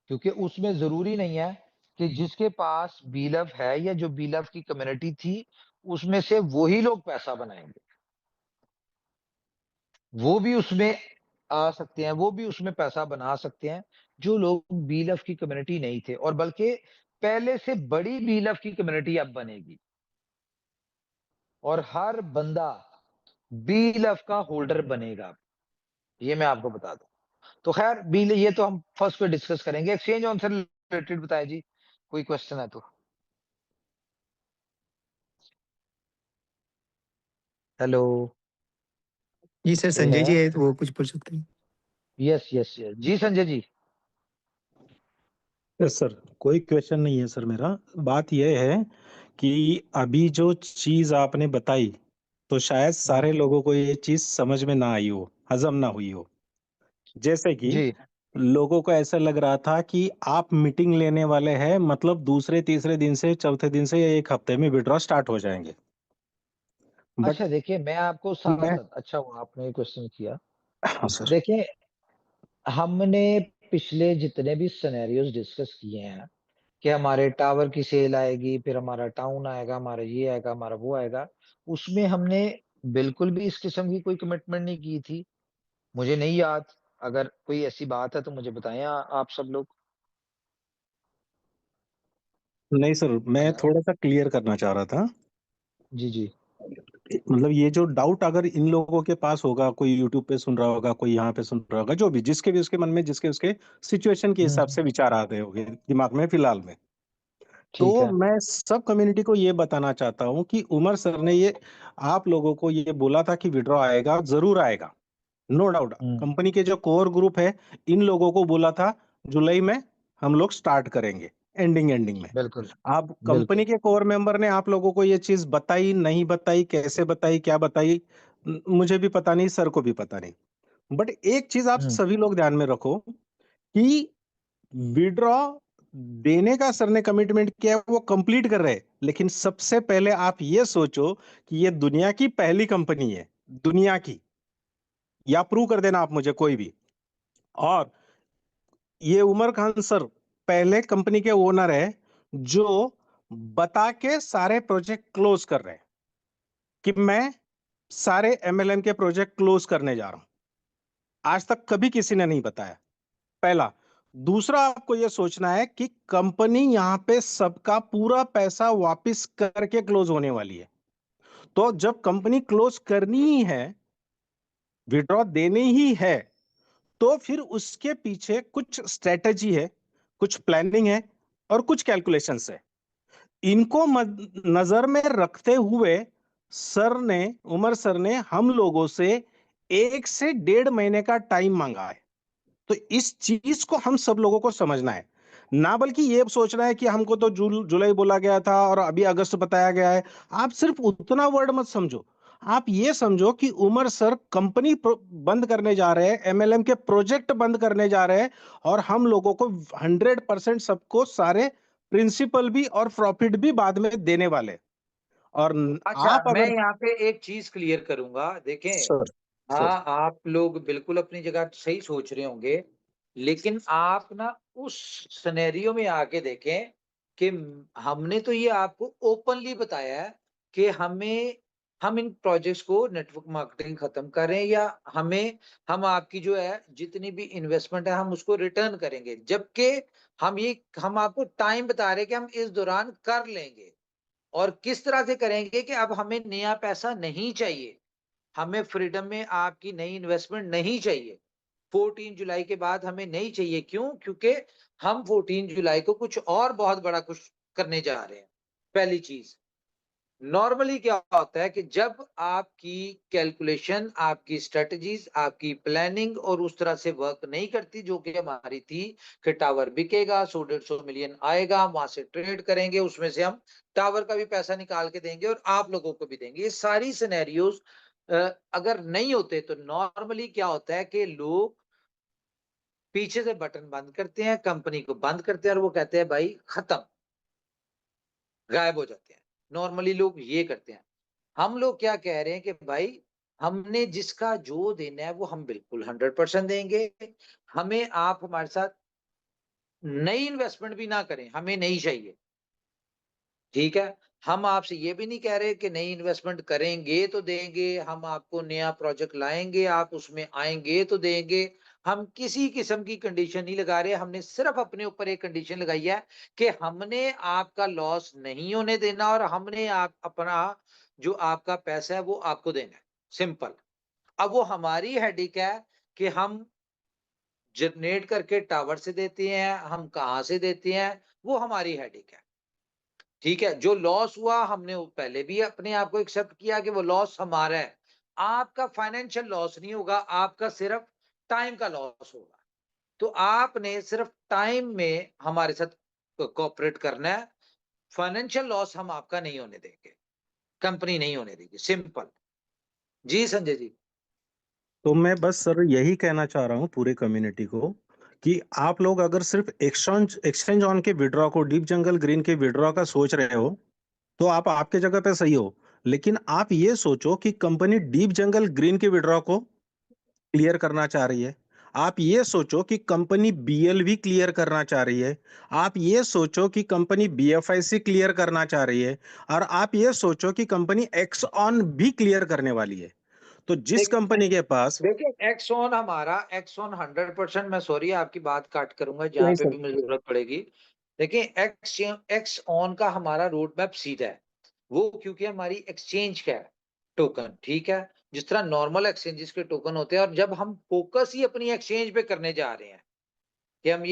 क्योंकि उसमें ज़रूरी नहीं है कि जिसके पास बीलफ है या जो बीलफ की कम्युनिटी थी, उसमें से वही लोग पैसा बनाएँगे। वो भी उसमें आ सकते हैं, वो भी उसमें पैसा बना सकते हैं, जो लोग बीलफ की कम्युनिटी नहीं थे और बल्कि पहले से बड़ी बीलफ की कम्युनिटी अब बनेगी और हर बंदा बीलफ का होल्डर बनेगा। ये मैं आपको बता दूँ। तो ख़ैर बील ये तो हम फर्स्ट पे डिस्कस करेंगे। एक्सचेंज ऑन से रिलेटेड बताएँ जी, कोई क्वेश्चन है तो? हेलो, जी सर, कोई संजय है? जी है तो वो कुछ पूछ सकते हैं। Yes, yes, yes. जी संजय जी। यस सर, कोई क्वेश्चन नहीं है सर मेरा। बात यह है कि अभी जो चीज़ आपने बताई, तो शायद हुँ, सारे लोगों को ये चीज़ समझ में ना आई हो, हज़म ना हुई हो। जैसे कि जी। लोगों को ऐसा लग रहा था कि आप मीटिंग लेने वाले हैं, मतलब दूसरे, तीसरे दिन से, चौथे दिन से या 1 हफ्ते में विथड्रॉ स्टार्ट हो जाएँगे। बट अच्छा देखिए मैं आपको मैं साथ-साथ अच्छा हुआ आपने ये क्वेश्चन किया। हाँ सर। देखिए, हमने पिछले जितने भी सिनेरियोज़ डिस्कस किए हैं कि हमारे टावर की सेल आएगी, फिर हमारा टाउन आएगा, हमारा ये आएगा, हमारा वो आएगा, उसमें हमने बिल्कुल भी इस किस्म की कोई कमिटमेंट नहीं की थी। मुझे नहीं याद, अगर कोई ऐसी बात है तो मुझे बताएँ आप सब लोग। नहीं सर, मैं थोड़ा सा क्लियर करना चाह रहा था। जी, जी। मतलब ये जो डाउट अगर इन लोगों के पास होगा, कोई यूट्यूब पे सुन रहा होगा, कोई यहाँ पे सुन रहा होगा, जो भी जिसके भी उसके मन में जिसके उसके सिचुएशन के हुँ, हिसाब हुँ। से विचार आते होंगे दिमाग में फिलहाल में। ठीक तो है। मैं सब कम्युनिटी को ये बताना चाहता हूँ कि उमर सर ने ये आप लोगों को ये बोला था कि विड्रॉ आएगा, ज़रूर आएगा, नो डाउट। हुँ, कंपनी के जो कोर ग्रुप है, इन लोगों को बोला था जुलाई में हम लोग स्टार्ट करेंगे, एंडिंग में। बिल्कुल, अब बिल्कुल। कंपनी के कोर मेंबर ने आप लोगों को ये चीज़ बताई, नहीं बताई, कैसे बताई, क्या बताई? मुझे भी पता नहीं, सर को भी पता नहीं। बट एक चीज़ आप हुँ, सभी लोग ध्यान में रखो कि विड्रॉ देने का सर ने कमिटमेंट किया है, वो कंप्लीट कर रहे हैं। लेकिन सबसे पहले आप ये सोचो कि ये दुनिया की पहली कंपनी है, दुनिया की, या प्रूव कर देना आप मुझे कोई भी। और ये उमर खान सर पहले कंपनी के ओनर है जो बता के सारे प्रोजेक्ट क्लोज कर रहे हैं कि मैं सारे एमएलएम के प्रोजेक्ट क्लोज करने जा रहा हूं। आज तक कभी किसी ने नहीं बताया, पहला। दूसरा, आपको यह सोचना है कि कंपनी यहां पे सबका पूरा पैसा वापस करके क्लोज होने वाली है। तो जब कंपनी क्लोज करनी ही है, विड्रॉ देनी ही है, तो फिर उसके पीछे कुछ स्ट्रेटजी है, कुछ प्लानिंग है और कुछ कैलकुलेशंस है। इनको नजर में रखते हुए सर ने, उमर सर ने हम लोगों से 1 से 1.5 महीने का टाइम मांगा है। तो इस चीज को हम सब लोगों को समझना है, ना बल्कि ये सोचना है कि हमको तो जुलाई बोला गया था और अभी अगस्त बताया गया है। आप सिर्फ उतना वर्ड मत समझो, आप ये समझो कि उमर सर कंपनी बंद करने जा रहे हैं, एमएलएम के प्रोजेक्ट बंद करने जा रहे हैं, और हम लोगों को 100% सबको सारे प्रिंसिपल भी और प्रॉफिट भी बाद में देने वाले। और अच्छा, आप मैं अगर यहाँ पे एक चीज़ क्लियर करूँगा। देखें, सर सर हाँ, आप लोग बिल्कुल अपनी जगह सही सोच रहे होंगे, लेकिन आप ना उस सिनेरियो में आके देखें कि हमने तो ये आपको ओपनली बताया है कि हम इन प्रोजेक्ट्स को नेटवर्क मार्केटिंग खत्म करें, या हम आपकी जो है जितनी भी इन्वेस्टमेंट है हम उसको रिटर्न करेंगे। जबकि हम आपको टाइम बता रहे हैं कि हम इस दौरान कर लेंगे, और किस तरह से करेंगे कि अब हमें नया पैसा नहीं चाहिए। हमें फ्रीडम में आपकी नई इन्वेस्टमेंट नहीं चाहिए। 14 जुलाई के बाद हमें नहीं चाहिए। क्यों? क्योंकि हम 14 जुलाई को कुछ और बहुत बड़ा कुछ करने जा रहे हैं। पहली चीज़। नॉर्मली क्या होता है कि जब आपकी कैलकुलेशन, आपकी स्ट्रेटजीज़, आपकी प्लानिंग और उस तरह से वर्क नहीं करती जो कि हमारी थी कि टावर बिकेगा, 100-150 मिलियन आएगा, वहाँ से ट्रेड करेंगे, उसमें से हम टावर का भी पैसा निकाल के देंगे और आप लोगों को भी देंगे। ये सारी सिनेरियोज़ अगर नहीं होते तो नॉर्मली क्या होता है कि लोग पीछे से बटन बंद करते हैं, कंपनी को बंद करते हैं और वो कहते हैं भाई खत्म, गायब हो जाते हैं। नॉर्मली लोग ये करते हैं। हम लोग क्या कह रहे हैं कि भाई हमने जिसका जो देना है वो हम बिल्कुल 100% देंगे। हमें आप हमारे साथ नई इन्वेस्टमेंट भी ना करें, हमें नहीं चाहिए। ठीक है? हम आपसे ये भी नहीं कह रहे कि नई इन्वेस्टमेंट करेंगे तो देंगे, हम आपको नया प्रोजेक्ट लाएँगे, आप उसमें आएँगे तो देंगे। हम किसी किस्म की कंडीशन नहीं लगा रहे, हमने सिर्फ़ अपने ऊपर एक कंडीशन लगाई है कि हमने आपका लॉस नहीं होने देना और हमने आप अपना जो आपका पैसा है वो आपको देना है, सिंपल। अब वो हमारी हेडेक है कि हम जनरेट करके टावर से देते हैं, हम कहाँ से देते हैं, वो हमारी हेडेक है। ठीक है? जो लॉस हुआ हमने वो पहले भी अपने आप को एक्सेप्ट किया कि वो लॉस हमारा है। आपका फाइनेंशियल लॉस नहीं होगा, आपका सिर्फ टाइम का लॉस होगा। तो आपने सिर्फ टाइम में हमारे साथ कोऑपरेट करना है। फाइनेंशियल लॉस हम आपका नहीं होने देंगे, कंपनी नहीं होने देगी, सिंपल। जी, संजय जी। तो मैं बस सर यही कहना चाह रहा हूँ पूरे कम्युनिटी को कि आप लोग अगर सिर्फ एक्सचेंज एक्सचेंज ऑन के विड्रॉ को, डीप जंगल ग्रीन के विड्रॉ का सोच रहे हो, तो आप आपके जगह पे सही हो। लेकिन आप ये सोचो कि कंपनी डीप जंगल ग्रीन के विड्रॉ को क्लियर करना चाह रही है। आप ये सोचो कि कंपनी बीएलवी क्लियर करना चाह रही है। आप ये सोचो कि कंपनी बीएफआईसी क्लियर करना चाह रही है। और आप ये सोचो कि कंपनी एक्स ऑन भी क्लियर करने वाली है। तो जिस देखिए कंपनी के पास देखिए, एक्सॉन 100% मैं सॉरी आपकी बात काट करूँगा जहाँ नहीं पे सर, भी मुझे ज़रूरत पड़ेगी। देखिए एक्स ऑन का हमारा रोड मैप सीधा है, वो क्योंकि हमारी एक्सचेंज का है टोकन, ठीक है। जिस तरह नॉर्मल एक्सचेंजेस के टोकन होते हैं, और जब हम फोकस ही अपनी एक्सचेंज पे करने जा रहे हैं कि हम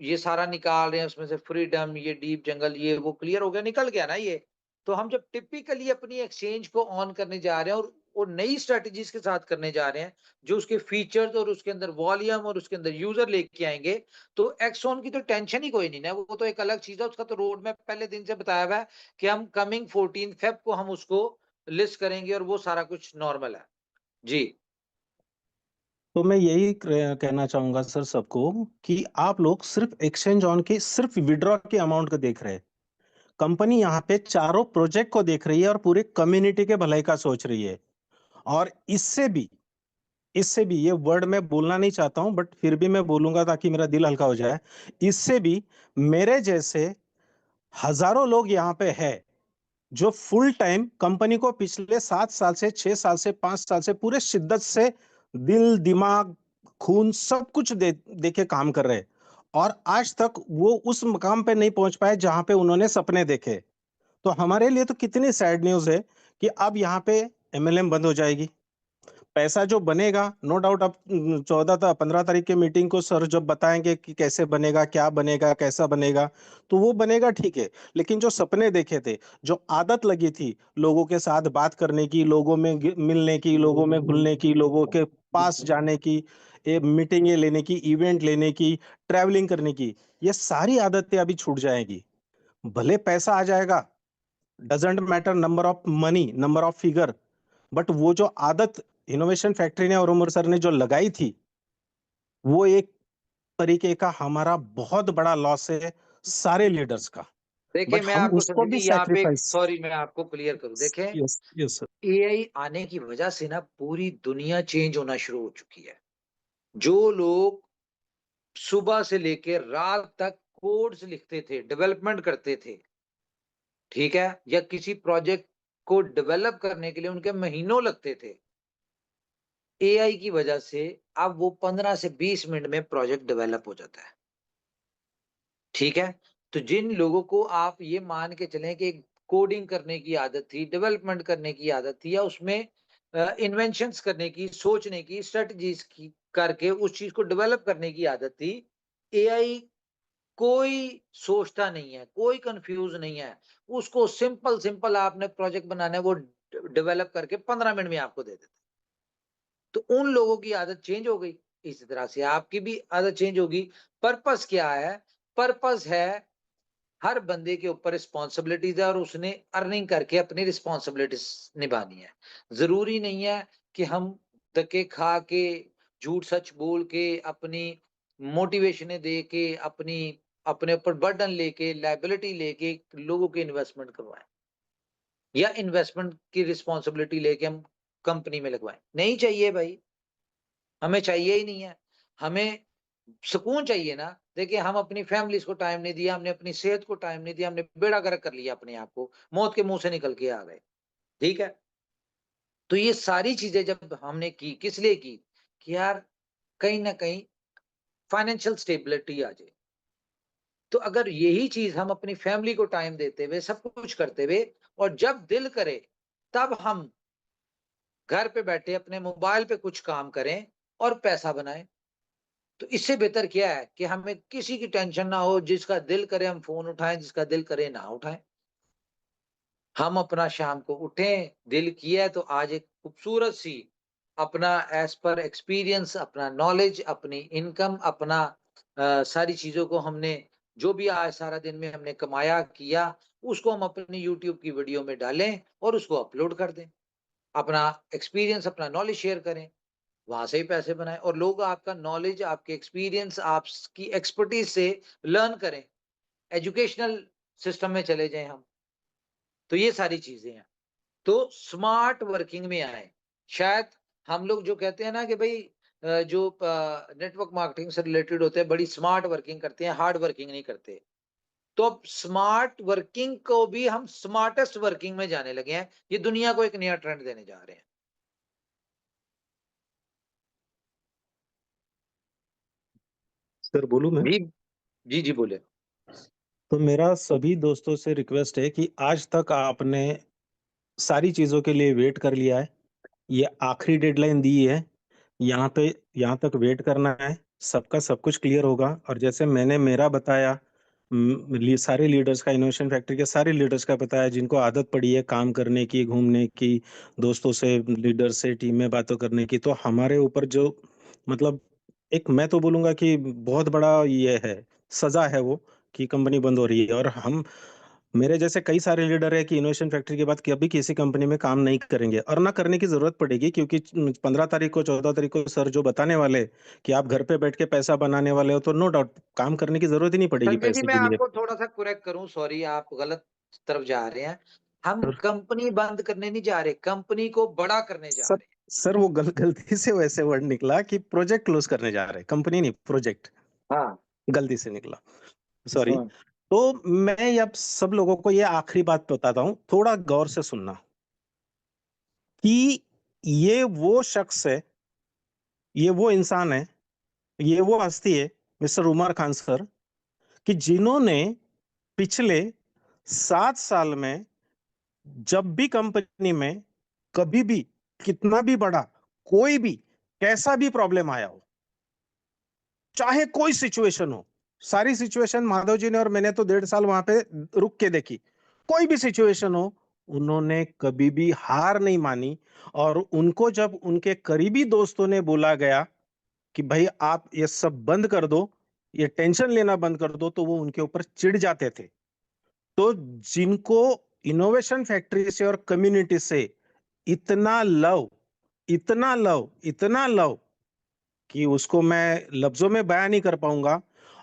ये सारा निकाल रहे हैं, उसमें से फ्रीडम, ये डीप जंगल, ये वो क्लियर हो गया, निकल गया ना ये। तो हम जब टिपिकली अपनी एक्सचेंज को ऑन करने जा रहे हैं और नई स्ट्रेटजीज के साथ करने जा रहे हैं, जो उसके फीचर्स और उसके अंदर वॉल्यूम और उसके अंदर यूजर लेके आएंगे, तो एक्सऑन की तो टेंशन ही कोई नहीं ना, वो तो एक अलग चीज है। उसका तो रोड मैप पहले दिन से बताया हुआ है कि हम कमिंग 14 फेब को हम उसको लिस्ट करेंगे, और वो सारा कुछ नॉर्मल है जी। तो मैं यही कहना चाहूंगा सर सबको कि आप लोग सिर्फ एक्सचेंज ऑन के सिर्फ विड्रॉ के अमाउंट को देख रहे हैं। कंपनी यहाँ पे चारों प्रोजेक्ट को देख रही है और पूरी कम्युनिटी के भलाई का सोच रही है। और इससे भी ये वर्ड मैं बोलना नहीं चाहता हूं, बट फिर भी मैं बोलूंगा ताकि मेरा दिल हल्का हो जाए। इससे भी मेरे जैसे हजारों लोग यहाँ पे है जो फुल टाइम कंपनी को पिछले 7 साल से, 6 साल से, 5 साल से पूरे शिद्दत से दिल दिमाग खून सब कुछ देके काम कर रहे हैं, और आज तक वो उस मकाम पे नहीं पहुंच पाए जहां पे उन्होंने सपने देखे। तो हमारे लिए तो कितनी सैड न्यूज है कि अब यहाँ पे एमएलएम बंद हो जाएगी। पैसा जो बनेगा, नो डाउट, अब 14 15 तारीख के मीटिंग को सर जब बताएंगे कि कैसे बनेगा, क्या बनेगा, कैसा बनेगा, तो वो बनेगा, ठीक है। लेकिन जो सपने देखे थे, जो आदत लगी थी लोगों के साथ बात करने की, लोगों में मिलने की, लोगों में घुलने की, लोगों के पास जाने की, मीटिंगें लेने की, इवेंट लेने की, ट्रैवलिंग करने की, ये सारी आदतें अभी छूट जाएगी। भले पैसा आ जाएगा, doesn't matter number of money, number of figure, but वो जो आदत इनोवेशन फैक्ट्री ने और उमर सर ने जो लगाई थी, वो एक तरीके का हमारा बहुत बड़ा लॉस है सारे लीडर्स का। देखिए बट मैं हम आपको उसको समझे भी नहीं, यहाँ पे सैक्रिफाइस। सॉरी मैं आपको क्लियर करूं, देखें यस यस सर। एआई आने की वजह से ना पूरी दुनिया चेंज होना शुरू हो चुकी है। जो लोग सुबह से लेकर रात तक कोड्स लिखते थे, डेवलपमेंट करते थे, ठीक है, या किसी प्रोजेक्ट को डेवलप करने के लिए उनके महीनों लगते थे, एआई की वजह से अब वो 15 से 20 मिनट में प्रोजेक्ट डेवलप हो जाता है, ठीक है। तो जिन लोगों को आप ये मान के चलें कि कोडिंग करने की आदत थी, डेवलपमेंट करने की आदत थी, या उसमें इन्वेंशंस करने की, सोचने की, स्ट्रेटजीज की करके उस चीज को डेवलप करने की आदत थी, एआई कोई सोचता नहीं है, कोई कंफ्यूज नहीं है। उसको सिंपल सिंपल आपने प्रोजेक्ट बनाना है, वो डेवलप करके 15 मिनट में आपको दे देता है। तो उन लोगों की आदत चेंज हो गई, इसी तरह से आपकी भी आदत चेंज होगी। पर्पस क्या है? पर्पस है हर बंदे के ऊपर रिस्पॉन्सिबिलिटीज है, और उसने अर्निंग करके अपनी रिस्पॉन्सिबिलिटीज निभानी है। जरूरी नहीं है कि हम धक्के खा के, झूठ सच बोल के, अपनी मोटिवेशनें दे के, अपनी अपने ऊपर बर्डन लेके, लाइबिलिटी लेके लोगों के इन्वेस्टमेंट करवाएं, या इन्वेस्टमेंट की रिस्पॉन्सिबिलिटी लेके हम कंपनी में लगवाएं। नहीं चाहिए भाई, हमें चाहिए ही नहीं है। हमें सुकून चाहिए ना। देखिए हम अपनी फैमिलीज को टाइम नहीं दिया, हमने अपनी सेहत को टाइम नहीं दिया, हमने बेड़ा गर्क कर लिया अपने आप को, मौत के मुंह से निकल के आ गए, ठीक है। तो ये सारी चीजें जब हमने की, किस लिए की? कि यार कहीं ना कहीं फाइनेंशियल स्टेबिलिटी आ जाए। तो अगर यही चीज हम अपनी फैमिली को टाइम देते हुए, सब कुछ करते हुए, और जब दिल करे तब हम घर पे बैठे अपने मोबाइल पे कुछ काम करें और पैसा बनाएं, तो इससे बेहतर क्या है कि हमें किसी की टेंशन ना हो, जिसका दिल करे हम फोन उठाएं, जिसका दिल करे ना उठाएं। हम अपना शाम को उठें, दिल किया है तो आज एक खूबसूरत सी अपना एज पर एक्सपीरियंस, अपना नॉलेज, अपनी इनकम, अपना सारी चीजों को हमने जो भी आज सारा दिन में हमने कमाया किया, उसको हम अपनी यूट्यूब की वीडियो में डालें और उसको अपलोड कर दें। अपना एक्सपीरियंस, अपना नॉलेज शेयर करें, वहां से ही पैसे बनाएं, और लोग आपका नॉलेज, आपके एक्सपीरियंस, आपकी एक्सपर्टीज से लर्न करें, एजुकेशनल सिस्टम में चले जाएं हम। तो ये सारी चीजें हैं। तो स्मार्ट वर्किंग में आए। शायद हम लोग जो कहते हैं ना कि भाई जो नेटवर्क मार्केटिंग से रिलेटेड होते हैं, बड़ी स्मार्ट वर्किंग करते हैं, हार्ड वर्किंग नहीं करते। तो अब स्मार्ट वर्किंग को भी हम स्मार्टेस्ट वर्किंग में जाने लगे हैं। ये दुनिया को एक नया ट्रेंड देने जा रहे हैं। सर बोलूं मैं? जी जी जी बोले। तो मेरा सभी दोस्तों से रिक्वेस्ट है कि आज तक आपने सारी चीज़ों के लिए वेट कर लिया है। ये आखिरी डेडलाइन दी है। यहाँ तक वेट करना है, सबका सब कुछ क्लियर होगा और जैसे मैंने मेरा बताया सारे लीडर्स का, इनोवेशन फैक्ट्री के सारे लीडर्स का बताया जिनको आदत पड़ी है काम करने की, घूमने की, दोस्तों से, लीडर से, टीम में बातों करने की, तो हमारे ऊपर जो मतलब एक मैं तो बोलूँगा कि बहुत बड़ा ये है, सज़ा है वो कि कंपनी बंद हो रही है और हम मेरे जैसे कई सारे लीडर है कि इनोवेशन फैक्ट्री के बाद कभी किसी कंपनी में काम नहीं करेंगे और ना करने की जरूरत पड़ेगी क्योंकि 15 तारीख को 14 तारीख को सर जो बताने वाले कि आप घर पे बैठ के पैसा बनाने वाले हो तो नो डाउट काम करने की जरूरत ही नहीं पड़ेगी संजय जी, पैसे मैं के लिए। आपको थोड़ा-सा करेक्ट करूँ, सॉरी आप गलत तरफ जा रहे हैं। हम सर कंपनी बंद करने नहीं जा रहे, कंपनी को बड़ा करने जा सर रहे हैं। सर वो गलती से वैसे वर्ड निकला कि प्रोजेक्ट क्लोज करने जा रहे हैं, कंपनी नहीं प्रोजेक्ट, हाँ, गलती से निकला, सॉरी। हुँ। तो मैं अब सब लोगों को ये आखिरी बात बताता हूँ, थोड़ा गौर से सुनना कि ये वो शख्स है, ये वो इंसान है, ये वो हस्ती है मिस्टर उमर खान सर कि जिन्होंने पिछले 7 साल में जब भी कंपनी में कभी भी कितना भी बड़ा कोई भी कैसा भी प्रॉब्लम आया हो, चाहे कोई सिचुएशन हो, सारी सिचुएशन माधव जी ने और मैंने तो 1.5 साल वहां पे रुक के देखी, कोई भी सिचुएशन हो उन्होंने कभी भी हार नहीं मानी और उनको जब उनके करीबी दोस्तों ने बोला गया कि भाई आप ये सब बंद कर दो, ये टेंशन लेना बंद कर दो, तो वो उनके ऊपर चिढ़ जाते थे। तो जिनको इनोवेशन फैक्ट्री से और कम्युनिटी से इतना लव, इतना लव, इतना लव कि उसको मैं लफ्जों में बयान नहीं कर पाऊंगा।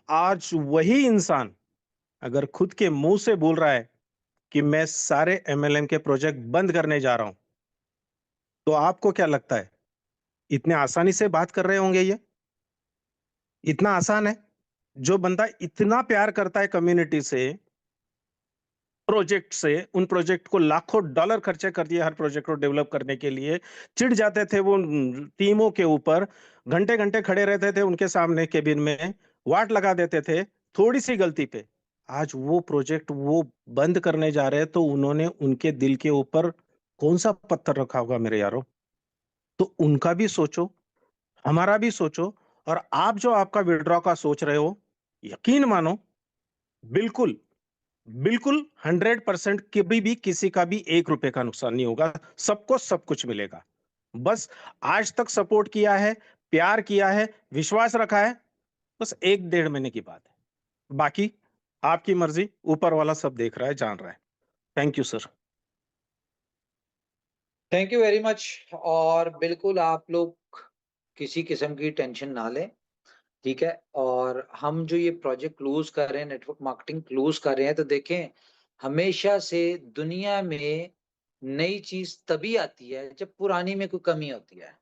आज वही इंसान अगर खुद के मुंह से बोल रहा है कि मैं सारे एमएलएम के प्रोजेक्ट बंद करने जा रहा हूं, तो आपको क्या लगता है इतने आसानी से बात कर रहे होंगे ये? इतना आसान है? जो बंदा इतना प्यार करता है कम्युनिटी से, प्रोजेक्ट से, उन प्रोजेक्ट को लाखों डॉलर खर्चे कर दिए हर प्रोजेक्ट को डेवलप करने के लिए, चिढ़ जाते थे वो टीमों के ऊपर, घंटे घंटे खड़े रहते थे उनके सामने केबिन में, वाट लगा देते थे थोड़ी सी गलती पे। आज वो प्रोजेक्ट वो बंद करने जा रहे हैं तो उन्होंने उनके दिल के ऊपर कौन सा पत्थर रखा होगा मेरे यारों? तो उनका भी सोचो, हमारा भी सोचो और आप जो आपका विड्रॉ का सोच रहे हो, यकीन मानो बिल्कुल बिल्कुल 100% कभी भी किसी का भी 1 रुपए का नुकसान नहीं होगा, सबको सब कुछ मिलेगा। बस आज तक सपोर्ट किया है, प्यार किया है, विश्वास रखा है, बस 1 डेढ़ महीने की बात है। बाकी आपकी मर्जी, ऊपर वाला सब देख रहा है, जान रहा है। Thank you sir. Thank you very much. और बिल्कुल आप लोग किसी किस्म की टेंशन ना लें, ठीक है? और हम जो ये प्रोजेक्ट क्लोज़ कर रहे हैं, नेटवर्क मार्केटिंग क्लोज़ कर रहे हैं, तो देखें, हमेशा से दुनिया में नई चीज़ तभी आती है जब पुरानी में कोई कमी होती है।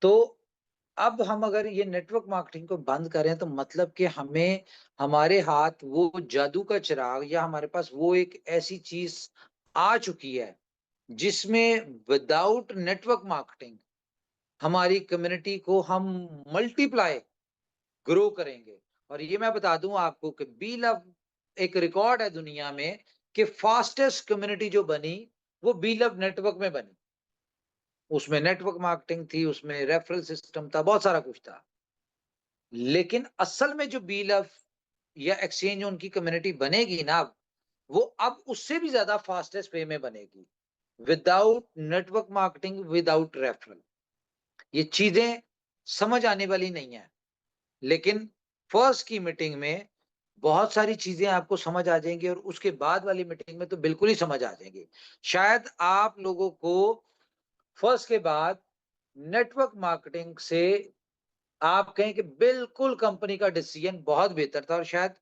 तो अब हम अगर ये नेटवर्क मार्केटिंग को बंद करें तो मतलब कि हमें हमारे हाथ वो जादू का चिराग या हमारे पास वो एक ऐसी चीज़ आ चुकी है, जिसमें विदाउट नेटवर्क मार्केटिंग हमारी कम्युनिटी को हम मल्टीप्लाई ग्रो करेंगे। और ये मैं बता दूं आपको कि बी लव एक रिकॉर्ड है दुनिया में कि फास्टेस्ट कम्युनिटी जो बनी वो बी लव नेटवर्क में बनी। उसमें नेटवर्क मार्केटिंग थी, उसमें रेफरल सिस्टम था, बहुत सारा कुछ था। लेकिन असल में जो बी लव या एक्सचेंज उनकी कम्युनिटी बनेगी ना, वो अब उससे भी ज्यादा फास्टेस्ट वे में बनेगी, without network marketing, without referral. ये चीजें समझ आने वाली नहीं है, लेकिन फर्स्ट की मीटिंग में बहुत सारी चीजें आपको समझ आ जाएंगी और उसके बाद वाली मीटिंग में तो बिल्कुल ही समझ आ जाएंगी। शायद आप लोगों को फर्स्ट के बाद नेटवर्क मार्केटिंग से आप कहें कि बिल्कुल कंपनी का डिसीजन बहुत बेहतर था और शायद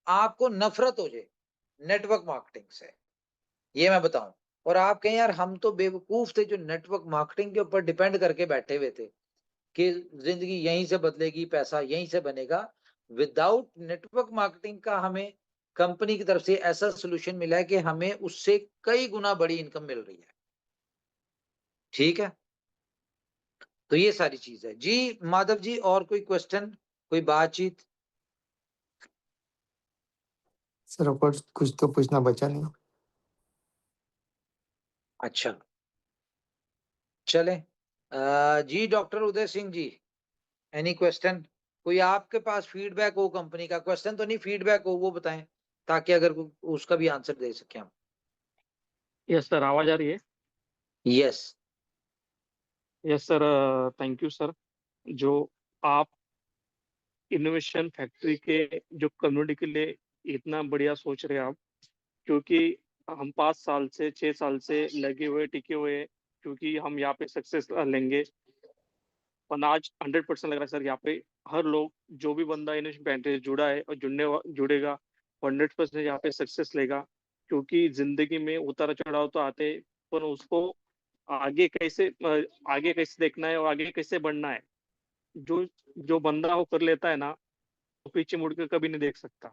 आपको नफरत हो जाए नेटवर्क मार्केटिंग से, ये मैं बताऊं। और आप कहें यार हम तो बेवकूफ थे जो नेटवर्क मार्केटिंग के ऊपर डिपेंड करके बैठे हुए थे कि जिंदगी यहीं से बदलेगी, पैसा यहीं से बनेगा। विदाउट नेटवर्क मार्केटिंग का हमें कंपनी की तरफ से ऐसा सोल्यूशन मिला है कि हमें उससे कई गुना बड़ी इनकम मिल रही है। ठीक है, तो ये सारी चीज है जी। माधव जी, और कोई क्वेश्चन, कोई बातचीत? सर और कुछ तो पूछना बचा नहीं। अच्छा, चले। जी doctor Uday Singh ji, any question? कोई आपके पास फीडबैक हो कंपनी का, क्वेश्चन तो नहीं, फीडबैक हो वो बताएं, ताकि अगर उसका भी आंसर दे सके हम। यस सर, आवाज आ रही है? Yes. Yes sir, thank you sir. जो आप इनोवेशन फैक्ट्री के जो कम्युनिटी के लिए इतना बढ़िया सोच रहे हैं आप, क्योंकि हम 5 साल से 6 साल से लगे हुए टिके हुए, क्योंकि हम यहाँ पे सक्सेस लेंगे। पर आज 100% लग रहा है सर, यहाँ पे हर लोग, जो भी बंदा इनोवेशन फैक्ट्री से जुड़ा है और जुड़ेगा, 100% यहाँ पे सक्सेस लेगा। क्योंकि जिंदगी में उतार चढ़ाव तो आते हैं, पर उसको आगे कैसे देखना है और आगे कैसे बढ़ना है, जो जो बंदा वो कर लेता है ना, वो पीछे मुड़ के कभी नहीं देख सकता।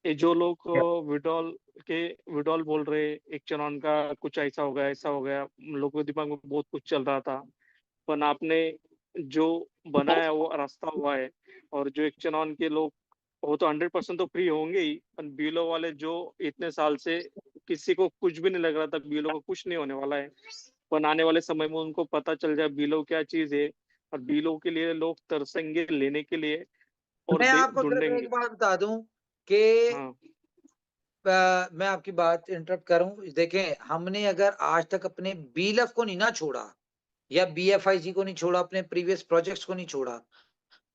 ये जो लोग विड्रॉल बोल रहे, एक चुनाव का कुछ ऐसा हो गया, ऐसा हो गया, लोगों के दिमाग में बहुत कुछ चल रहा था। पर आपने जो बनाया वो रास्ता हुआ है। और जो एक चुनाव के लोग, वो तो 100% तो फ्री होंगे ही, पर बीलो वाले जो इतने साल से किसी को कुछ भी नहीं लग रहा था, बीलो को कुछ नहीं होने वाला है, पर आने वाले समय में उनको पता चल जाए बीलो क्या चीज है, और बीलो के लिए लोग तरसेंगे लेने के लिए और मैं आपको सिर्फ ढूंढेंगे। एक बात बता दूं कि हाँ। मैं आपकी बात इंटरप्ट करूं, देखें, हमने अगर आज तक अपने बीलफ को नहीं ना छोड़ा, या बीएफआईजी को नहीं छोड़ा, अपने प्रीवियस प्रोजेक्ट्स को नहीं छोड़ा,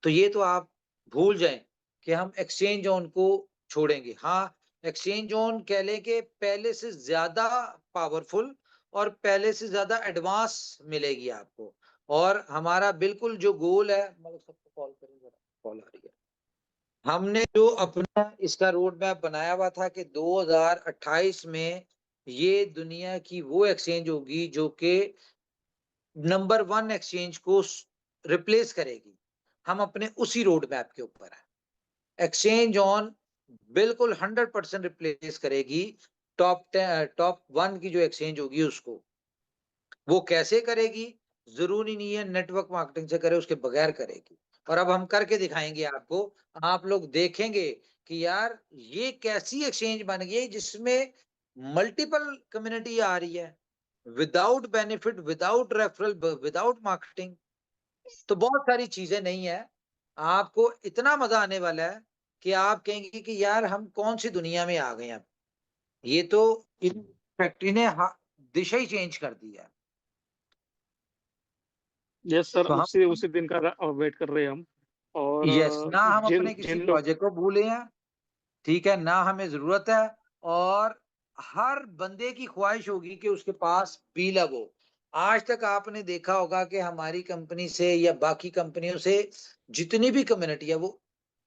तो ये तो आप भूल जाएं कि हम एक्सचेंज जोन को छोड़ेंगे। हाँ, एक्सचेंज जोन कह लें कि पहले से ज्यादा पावरफुल और पहले से ज्यादा एडवांस मिलेगी आपको। और हमारा बिल्कुल जो गोल है, मतलब सबको कॉल करेंगे, कॉल आ रही है। हमने जो अपना इसका रोड मैप बनाया हुआ था कि 2028 में ये दुनिया की वो एक्सचेंज होगी जो कि नंबर 1 एक्सचेंज को रिप्लेस करेगी। हम अपने उसी रोड मैप के ऊपर है। एक्सचेंज ऑन बिल्कुल 100% रिप्लेस करेगी टॉप 1 की जो एक्सचेंज होगी उसको। वो कैसे करेगी? जरूरी नहीं है नेटवर्क मार्केटिंग से करे, उसके बगैर करेगी। और अब हम करके दिखाएंगे आपको। आप लोग देखेंगे कि यार ये कैसी एक्सचेंज बन गई जिसमें मल्टीपल कम्युनिटी आ रही है, without benefit, without referral, without marketing. तो बहुत सारी चीजें नहीं है। आपको इतना मजा आने वाला है कि आप कहेंगे कि यार हम कौन सी दुनिया में आ गए हैं। ये तो इन फैक्ट्री ने दिशा ही चेंज कर दी है। यस सर, तो हम, उसी उसी दिन का वेट कर रहे हैं हम। और यस, ना हम जिन अपने किसी जिन लोग, प्रोजेक्ट को भूले हैं, ठीक है, ना हमें जरूरत है। और हर बंदे की ख्वाहिश होगी कि उसके पास बी लव हो। आज तक आपने देखा होगा कि हमारी कंपनी से या बाकी कंपनियों से जितनी भी कम्युनिटी है, वो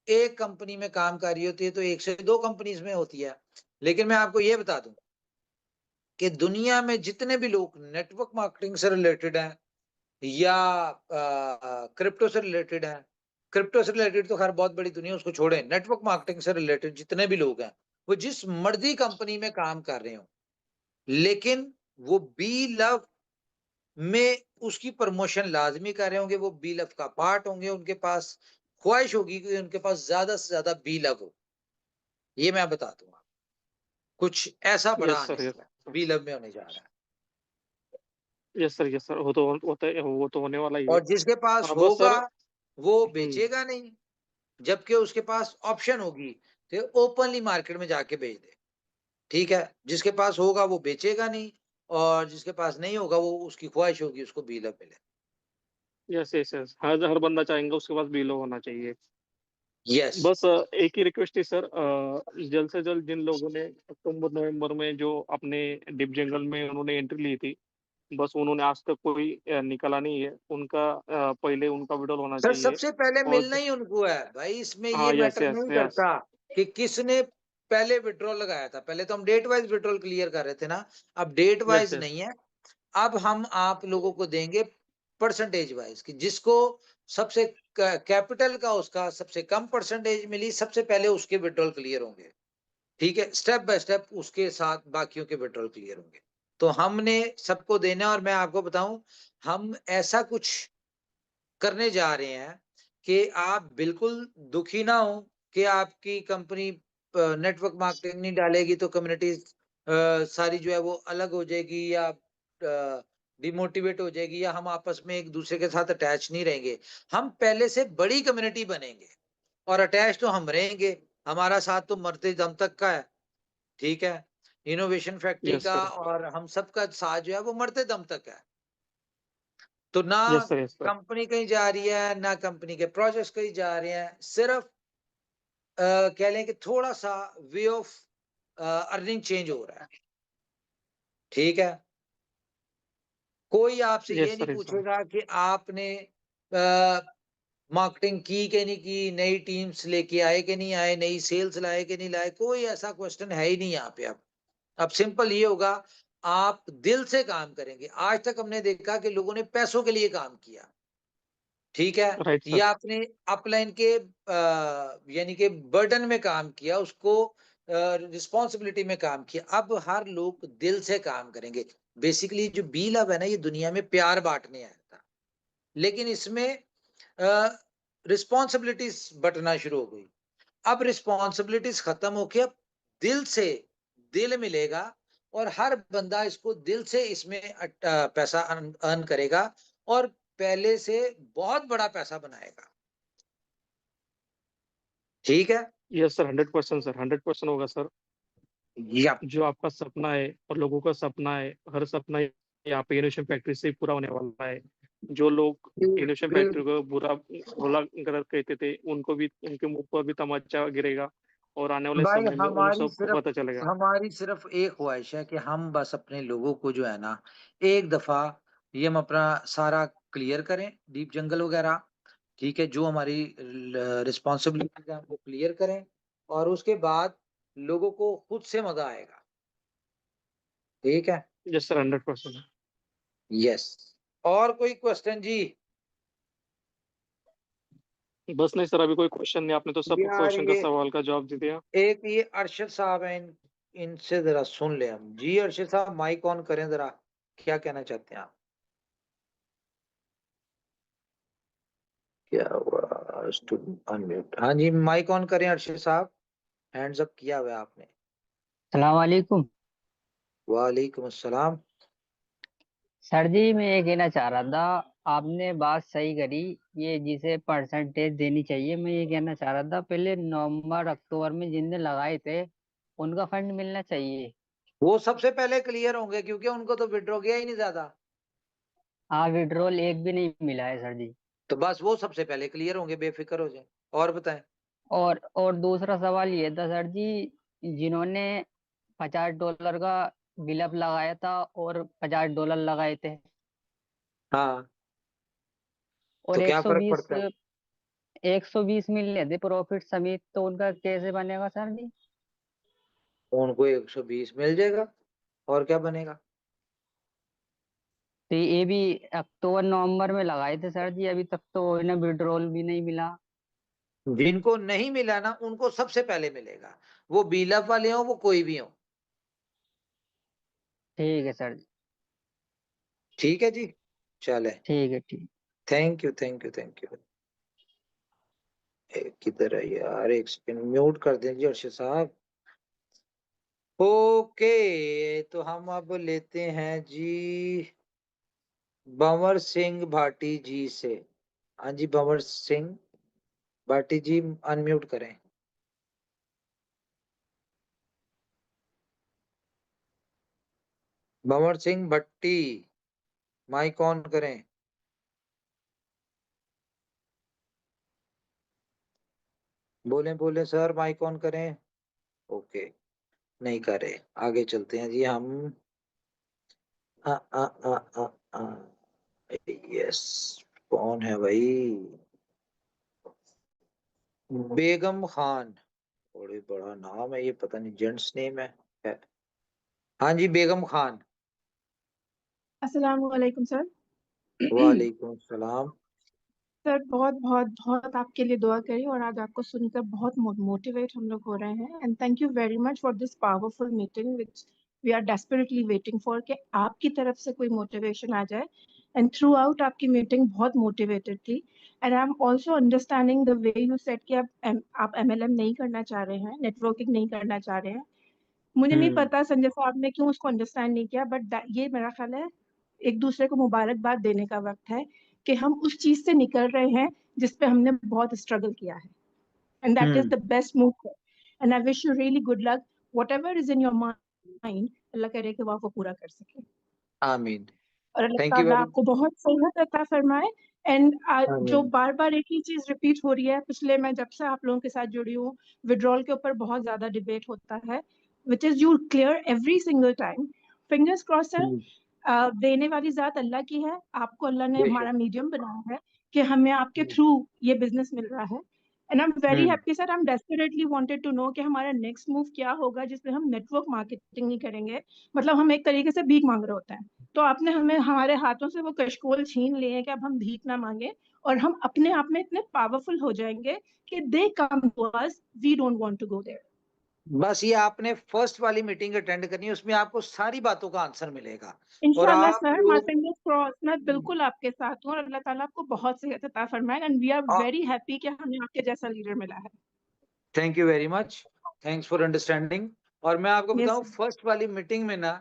एक कंपनी में काम कर रही होती है तो 1 से 2 कंपनीज में होती है। लेकिन मैं आपको ये बता दूं कि दुनिया में जितने भी लोग नेटवर्क मार्केटिंग से रिलेटेड हैं या क्रिप्टो से रिलेटेड है, क्रिप्टो से रिलेटेड तो खैर बहुत बड़ी दुनिया, उसको छोड़े, नेटवर्क मार्केटिंग से रिलेटेड जितने भी लोग हैं, वो जिस मर्जी कंपनी में काम कर रहे हो, लेकिन वो बी लव में उसकी प्रमोशन लाजमी कर रहे होंगे, वो बी लव का पार्ट होंगे, उनके पास ख्वाहिश होगी कि उनके पास ज्यादा से ज्यादा बी लव हो। ये मैं बता दूंगा, कुछ ऐसा बड़ा यस आने सर, वाला है, बी लव में होने जा रहा है। यस सर, यस सर, वो तो होने वाला ही है। और जिसके पास हाँ बस होगा सर। वो हम्म। बेचेगा नहीं, जबकि उसके पास ऑप्शन होगी कि ओपनली मार्केट में जाके बेच दे। ठीक है, जिसके पास होगा वो बेचेगा नहीं, और जिसके पास नहीं होगा वो, उसकी ख्वाहिश होगी उसको बी लव मिले। यस यस यस, हर बंदा चाहेगा उसके पास बीलो होना चाहिए। यस। बस एक ही रिक्वेस्ट है सर, जल्द से जल्द जिन लोगों ने अक्टूबर नवंबर में जो अपने डिप जंगल में उन्होंने एंट्री ली थी, बस उन्होंने आज तक कोई निकाला नहीं है उनका, पहले उनका विड्रॉल होना सर चाहिए। सबसे पहले और मिलना ही उनको है भाई, इसमें ये हाँ, यस मैटर यस नहीं यस। करता कि किसने पहले विड्रॉल लगाया था। पहले तो हम डेट वाइज विड्रॉल क्लियर कर रहे थे ना, अब डेट यस वाइज यस। नहीं है। अब हम आप लोगों को देंगे परसेंटेज वाइज कि जिसको सबसे कैपिटल का उसका सबसे कम परसेंटेज मिली, सबसे पहले उसके विड्रॉल क्लियर होंगे। ठीक है, स्टेप बाय स्टेप उसके साथ बाकियों के विड्रॉल क्लियर होंगे। तो हमने सबको देना है। और मैं आपको बताऊं, हम ऐसा कुछ करने जा रहे हैं कि आप बिल्कुल दुखी ना हो कि आपकी कंपनी नेटवर्क मार्केटिंग नहीं डालेगी तो कम्युनिटी सारी जो है वो अलग हो जाएगी या डिमोटिवेट हो जाएगी या हम आपस में एक दूसरे के साथ अटैच नहीं रहेंगे। हम पहले से बड़ी कम्युनिटी बनेंगे और अटैच तो हम रहेंगे। हमारा साथ तो मरते दम तक का है, ठीक है? इनोवेशन फैक्ट्री यस का सर, और हम सबका साथ जो है वो मरते दम तक है। तो ना yes sir, yes sir. Company कहीं जा रही है, ना कंपनी के प्रोजेक्ट्स कहीं जा रहे हैं। सिर्फ कह लें कि थोड़ा-सा वे ऑफ अर्निंग चेंज हो रहा है, ठीक है? कोई आपसे ये यस नहीं सर, यस सर। पूछेगा कि आपने मार्केटिंग की कि नहीं की, नई टीम्स लेके आए कि नहीं आए, नई सेल्स लाए कि नहीं लाए, कोई ऐसा क्वेश्चन है ही नहीं यहाँ पे अब। अब सिंपल ये होगा, आप दिल से काम करेंगे। आज तक हमने देखा कि लोगों ने पैसों के लिए काम किया, ठीक है? Right sir. या अपने अपलाइन के यानी कि बर्डन में काम किया, उसको रिस्पॉन्सिबिलिटी में काम किया। अब हर लोग दिल से काम करेंगे। बेसिकली जो बी लव है ना, ये दुनिया में प्यार बाँटने आया था। लेकिन इसमें रिस्पॉन्सिबिलिटीज बँटना शुरू हो गई। अब रिस्पॉन्सिबिलिटीज खत्म होके अब दिल से दिल मिलेगा और हर बंदा इसको दिल से इसमें पैसा अर्न करेगा और पहले से बहुत बड़ा पैसा बनाएगा, ठीक है? यस सर, 100% सर, 100% होगा सर। यप। जो आपका सपना है और लोगों का सपना है, हर सपना यहाँ पे इनोवेशन फैक्ट्री से ही पूरा होने वाला है। जो लोग इनोवेशन फैक्ट्री को बुरा भला गलत कहते थे, उनको भी उनके मुंह पर भी तमंचा गिरेगा और आने वाले भाई समय में उन सबको पता चलेगा। हमारी सिर्फ एक ख्वाहिश है कि हम बस अपने लोगों को जो है ना, एक दफा ये हम अपना सारा क्लियर करें, डीप जंगल वगैरह, ठीक है? जो हमारी रिस्पॉन्सिबिलिटीज है वो क्लियर करें और उसके बाद लोगों को खुद से मजा आएगा, ठीक है? Yes sir, 100%। यस। और कोई क्वेश्चन जी? बस नहीं सर, अभी कोई क्वेश्चन नहीं, आपने तो सब यार क्वेश्चन का ये सवाल का जवाब दे दिया। एक ये अरशद साहब हैं, इनसे जरा सुन ले हम। जी अरशद साहब, माइक ऑन करें जरा, क्या कहना चाहते हैं आप? क्या हुआ? अनम्यूट। हाँ जी, माइक ऑन करें अरशद साहब, हैंड्स अप किया हुआ है आपने। सलाम वालेकुम। वालेकुम अस्सलाम। सर जी, मैं ये कहना चाह रहा था, आपने बात सही करी। ये जिसे परसेंटेज देनी चाहिए, मैं ये कहना चाह रहा था, पहले नवंबर अक्टूबर में जिनने लगाए थे उनका फंड मिलना चाहिए। वो सबसे पहले क्लियर होंगे क्योंकि उनको तो विड्रॉ गया ही नहीं ज्यादा। हाँ, विड्रॉल एक भी नहीं मिला है सर जी। तो बस वो सबसे पहले क्लियर होंगे, बेफिक्र हो जाए। और बताएं। और दूसरा सवाल ये था सर जी, जिन्होंने $50 का बिलअप लगाया था और $50 लगाए थे हाँ, और तो एक क्या सौ फर्क बीस पड़ता है? 120 मिल रहे थे प्रॉफिट समेत, तो उनका कैसे बनेगा सर जी? उनको 120 मिल जाएगा और क्या बनेगा? तो ये भी अक्टूबर नवंबर में लगाए थे सर जी, अभी तक तो इन्हें विड्रॉल भी नहीं मिला। जिनको नहीं मिला ना, उनको सबसे पहले मिलेगा। वो बीलअप वाले हो, वो कोई भी हो। ठीक है सर जी। ठीक है जी, चले। ठीक है, ठीक। Thank you, thank you, thank you. किधर है यार? एक सेकंड, म्यूट कर दीजिए अर्शद साहब। ओके, तो हम अब लेते हैं जी भंवर सिंह भाटी जी से। हाँ जी, भंवर सिंह भाटी जी, अनम्यूट करें। भंवर सिंह भट्टी, माइक ऑन करें। बोले बोले सर, माइक ऑन करें। ओके, नहीं करे। आगे चलते हैं जी हम। आ, आ, आ, आ, आ, यस, कौन है भाई? बेगम खान। बड़े बड़ा नाम है ये, पता नहीं जेंट्स नेम है। हाँ जी, बेगम खान। अस्सलाम वालेकुम सर। वालेकुम सलाम। सर बहुत बहुत बहुत आपके लिए दुआ करी और आज आपको सुनकर बहुत मोटिवेट हम लोग हो रहे हैं and thank you very much for this powerful meeting which we are desperately waiting for कि आपकी तरफ से कोई मोटिवेशन आ जाए एंड थ्रू आउट आपकी मीटिंग बहुत मोटिवेटेड थी and I'm also understanding the way you said कि आप MLM नहीं करना चाह रहे हैं, नेटवर्किंग नहीं करना चाह रहे हैं। मुझे नहीं पता संजय साहब ने क्यों उसको अंडरस्टैंड नहीं किया, बट ये मेरा ख्याल है एक दूसरे को मुबारकबाद देने का वक्त है कि हम उस चीज से निकल रहे हैं जिसपे हमने बहुत स्ट्रगल किया है, and that is the best move, and I wish you really good luck, whatever is in your mind, अल्लाह करे कि वो आपको पूरा कर सके। आमीन। और अल्लाह थैंक यू ताला वेरी आपको बहुत सेहत अता फरमाए। एंड जो आमीन। बार बार एक ही चीज रिपीट हो रही है, पिछले मैं जब से आप लोगों के साथ जुड़ी हूँ, विड्रॉल के ऊपर बहुत ज्यादा डिबेट होता है, which is you clear every single time. Fingers cross है, देने वाली जात अल्लाह की है, आपको अल्लाह ने हमारा मीडियम बनाया है कि हमें आपके थ्रू ये बिजनेस मिल रहा है। And I am very happy sir, I am desperately wanted to know कि हमारा नेक्स्ट मूव क्या होगा जिसमें हम नेटवर्क मार्केटिंग नहीं करेंगे, मतलब हम एक तरीके से भीख मांग रहे होते हैं, तो आपने हमें हमारे हाथों से वो कशकोल छीन लिए हैं कि अब हम भीख ना मांगे और हम अपने आप में इतने पावरफुल हो जाएंगे कि they come to us, we don't want to go there. बस ये आपने फर्स्ट वाली मीटिंग अटेंड करनी है, उसमें आपको सारी बातों का आंसर मिलेगा। और इंशाल्लाह आप सर, माय लोग फिंगर्स क्रॉस, मैं बिल्कुल आपके साथ हूँ और अल्लाह ताला आपको बहुत सेहत अता फरमाए, and we are very happy कि हमें आपके जैसा लीडर मिला है। Thank you very much, thanks for understanding. और मैं आपको यस बताऊं, फर्स्ट वाली मीटिंग में ना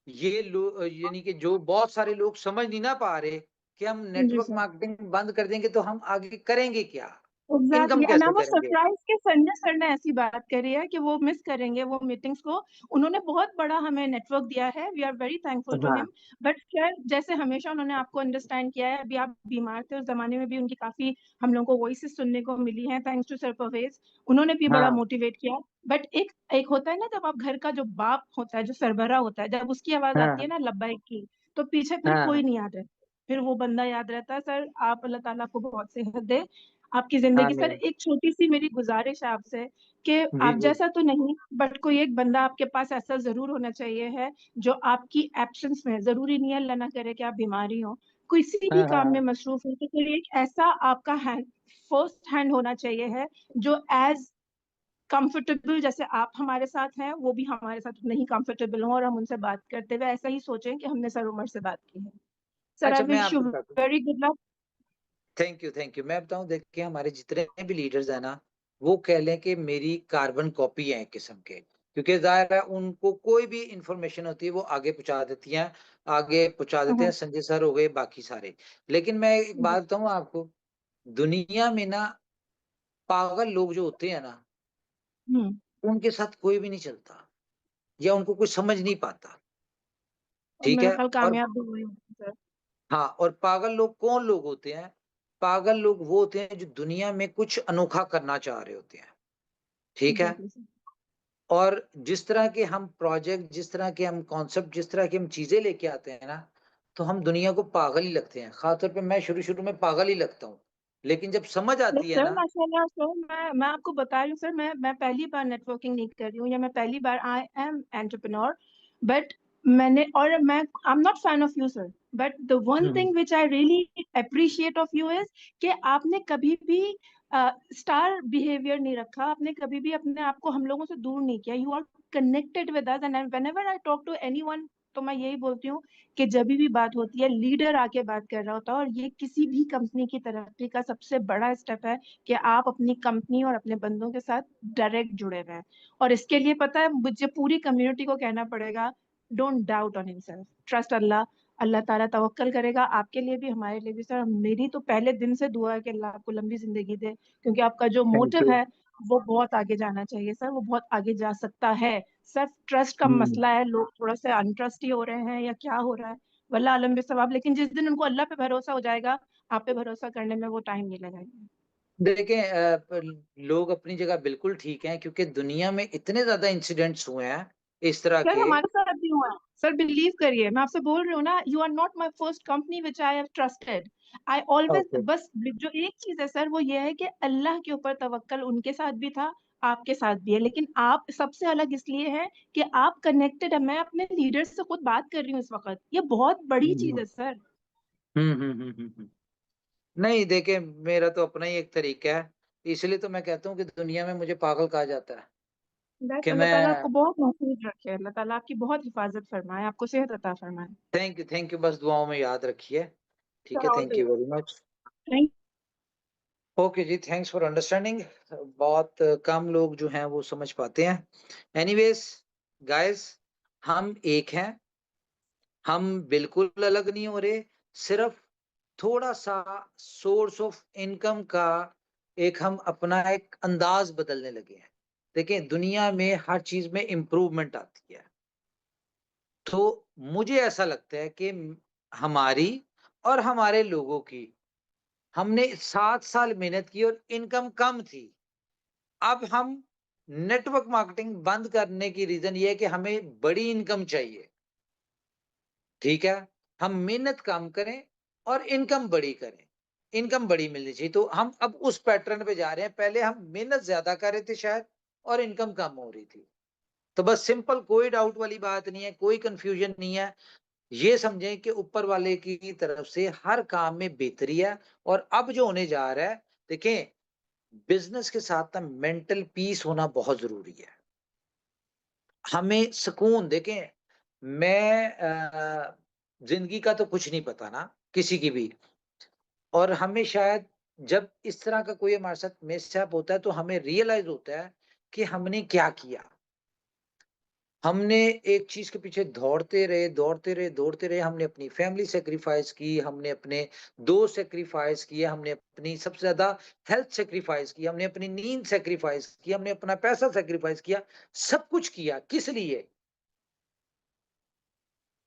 ये लोग, यानी कि जो बहुत सारे लोग समझ नहीं ना पा रहे कि हम जी नेटवर्क सर, मार्केटिंग बंद कर देंगे तो हम आगे करेंगे क्या, इनकम एग्जैक्टली, एंड कैसे वो करेंगे। सरप्राइज के संजय सर ने ऐसी बात करी है कि वो मिस करेंगे वो मीटिंग्स को। उन्होंने बहुत बड़ा हमें नेटवर्क दिया है, we are very thankful to हाँ हिम, बट खैर जैसे हमेशा उन्होंने आपको अंडरस्टैंड किया है, अभी आप बीमार थे उस जमाने में भी उनकी काफी हम लोगों को वॉइसेस सुनने को मिली हैं, थैंक्स टू सर परवेज, उन्होंने भी बड़ा हाँ मोटिवेट किया। बट एक होता है ना, जब आप घर का जो बाप होता है, जो सरबरा होता है, जब उसकी आवाज आती है हाँ ना लब्बाइक की, तो पीछे फिर कोई हाँ नहीं याद रहता, फिर वो बंदा याद रहता है। सर आप, अल्लाह ताला आपको बहुत सेहत दे आपकी जिंदगी। सर आमीन। एक छोटी सी मेरी गुजारिश है आपसे कि जी आप जी। जैसा तो नहीं, बट कोई एक बंदा आपके पास ऐसा जरूर होना चाहिए है जो आपकी एब्सेंस में, जरूरी नहीं है अल्लाह ना करे कि आप बीमारी हो, किसी भी हाँ काम में हाँ मसरूफ हो, तो कोई एक ऐसा आपका हैंड, फर्स्ट हैंड होना चाहिए है जो एज कंफर्टेबल जैसे आप हमारे साथ हैं, वो भी हमारे साथ नहीं कंफर्टेबल हो और हम उनसे बात करते हुए ऐसा ही सोचें कि हमने सर उमर से बात की है। सर आई अच्छा, मैं विश यू आपको बताता हूँ। Very good luck. Thank you thank you. मैं बताऊं, देखिए हमारे जितने भी लीडर्स हैं ना, वो कह लें कि मेरी कार्बन कॉपी है एक किस्म के, क्योंकि जाहिर है उनको कोई भी इंफॉर्मेशन होती है वो आगे पहुंचा देती हैं, आगे पहुंचा देते हैं। संजय सर हो गए, बाकी सारे। लेकिन मैं एक बात बताऊं आपको, दुनिया में ना पागल लोग जो होते हैं ना, हम्म, उनके साथ कोई भी नहीं चलता, या उनको कोई समझ नहीं पाता। और ठीक मेरा है। ख्याल और कामयाब भी हुई होगी सर। हाँ, और पागल लोग कौन लोग होते हैं? पागल लोग वो होते हैं जो दुनिया में कुछ अनोखा करना चाह रहे होते हैं। ठीक है। Exactly sir. और जिस तरह के हम प्रोजेक्ट, जिस तरह के हम कॉन्सेप्ट, जिस तरह की हम चीजें लेके आते हैं ना, तो हम दुनिया को पागल ही लगते हैं। खासतौर पे मैं शुरू शुरू में पागल ही लगता हूँ, लेकिन जब समझ नहीं आती है सर, ना। माशाल्लाह सर, मैं आपको बता रही हूँ सर, मैं पहली बार नेटवर्किंग नहीं कर रही हूँ, या मैं पहली बार, आई एम एंटरप्रेन्योर, बट मैंने, और मैं, I am not fan of you sir, but the one hmm thing which I really appreciate of you is कि आपने कभी भी स्टार बिहेवियर नहीं रखा, आपने कभी भी अपने आप को हम लोगों से दूर नहीं किया, you are connected with us, and whenever I talk to anyone, तो मैं यही बोलती हूँ कि जब भी बात होती है लीडर आके बात कर रहा होता है, और ये किसी भी कंपनी की तरक्की का सबसे बड़ा स्टेप है कि आप अपनी कंपनी और अपने बंदों के साथ डायरेक्ट जुड़े हुए हैं। और इसके लिए पता है मुझे पूरी कम्युनिटी को कहना पड़ेगा, don't doubt on himself, trust Allah, Allah ताला तवक्कल करेगा आपके लिए भी हमारे लिए भी। सर मेरी तो पहले दिन से दुआ है कि अल्लाह आपको लंबी जिंदगी दे, क्योंकि आपका जो थैंक मोटिव यू। है वो बहुत आगे जाना चाहिए सर, वो बहुत आगे जा सकता है। सिर्फ ट्रस्ट का मसला है, लोग थोड़ा सा अनट्रस्ट ही हो रहे हैं या क्या हो रहा है, वल्लाह आलम बिसवाब, लेकिन जिस दिन उनको अल्लाह पे भरोसा हो जाएगा, आप पे भरोसा करने में वो टाइम नहीं लगाएंगे। देखें, लोग अपनी जगह बिल्कुल ठीक हैं, क्योंकि दुनिया में इतने ज्यादा इंसिडेंट्स हुए हैं इस तरह सर के। हमारे साथ भी हुआ है सर, बिलीव करिए, मैं आपसे बोल रही हूँ ना, you are not my first company which I have trusted, I always, okay. बस जो एक चीज है सर वो ये है कि अल्लाह के ऊपर तवक्कल उनके साथ भी था, आपके साथ भी है, लेकिन आप सबसे अलग इसलिए है कि आप कनेक्टेड है। मैं अपने लीडर से खुद बात कर रही हूँ इस वक्त, ये बहुत बड़ी चीज हम्म है सर। हम्म। नहीं, देखे मेरा तो अपना ही एक तरीका है, इसलिए तो मैं कहता हूँ कि दुनिया में मुझे पागल कहा जाता है बस कि अल्लाह ताला मैं। आपको बहुत महफूज रखे, अल्लाह ताला आपकी बहुत हिफाजत फरमाए, आपको सेहत अता फरमाए। थैंक यू, बस दुआओं में याद रखिए। ठीक है, thank you always. Very much. Thank okay जी, थैंक्स फॉर अंडरस्टैंडिंग। बहुत कम लोग जो हैं वो समझ पाते हैं। एनीवेज गाइस, हम एक हैं, हम बिल्कुल अलग नहीं हो रहे, सिर्फ थोड़ा-सा सोर्स ऑफ इनकम का हम अपना एक अंदाज़ बदलने लगे हैं। देखिए, दुनिया में हर चीज़ में इम्प्रूवमेंट आती है। तो मुझे ऐसा लगता है कि हमारी और हमारे लोगों की, हमने 7 साल मेहनत की और इनकम कम थी। अब हम नेटवर्क मार्केटिंग बंद करने की रीज़न ये है कि हमें बड़ी इनकम चाहिए, ठीक है? हम मेहनत कम करें और इनकम बड़ी करें। इनकम बड़ी मिलनी चाहिए, तो हम अब उस पैटर्न पे जा रहे हैं। पहले हम मेहनत ज़्यादा कर रहे थे शायद और इनकम कम हो रही थी। तो बस सिंपल, कोई डाउट वाली बात नहीं है, कोई कन्फ्यूज़न नहीं है। ये समझें कि ऊपर वाले की तरफ से हर काम में बेहतरी है। और अब जो होने जा रहा है, देखें, बिज़नेस के साथ ना मेंटल पीस होना बहुत ज़रूरी है। हमें सुकून, देखें, मैं ज़िंदगी का तो कुछ नहीं पता ना, किसी की भी। और हमें शायद जब इस तरह का कोई हमारे साथ मिसहैप होता है, तो हमें रियलाइज़ होता है कि हमने क्या किया। हमने एक चीज़ के पीछे दौड़ते रहे, दौड़ते रहे, दौड़ते रहे। हमने अपनी फैमिली सैक्रिफाइस की, हमने अपने दोस्त सैक्रिफाइस किए, हमने अपनी सबसे ज़्यादा हेल्थ सैक्रिफाइस की, हमने अपनी नींद सैक्रिफाइस की, हमने अपना पैसा सैक्रिफाइस किया। सब कुछ किया, किस लिए?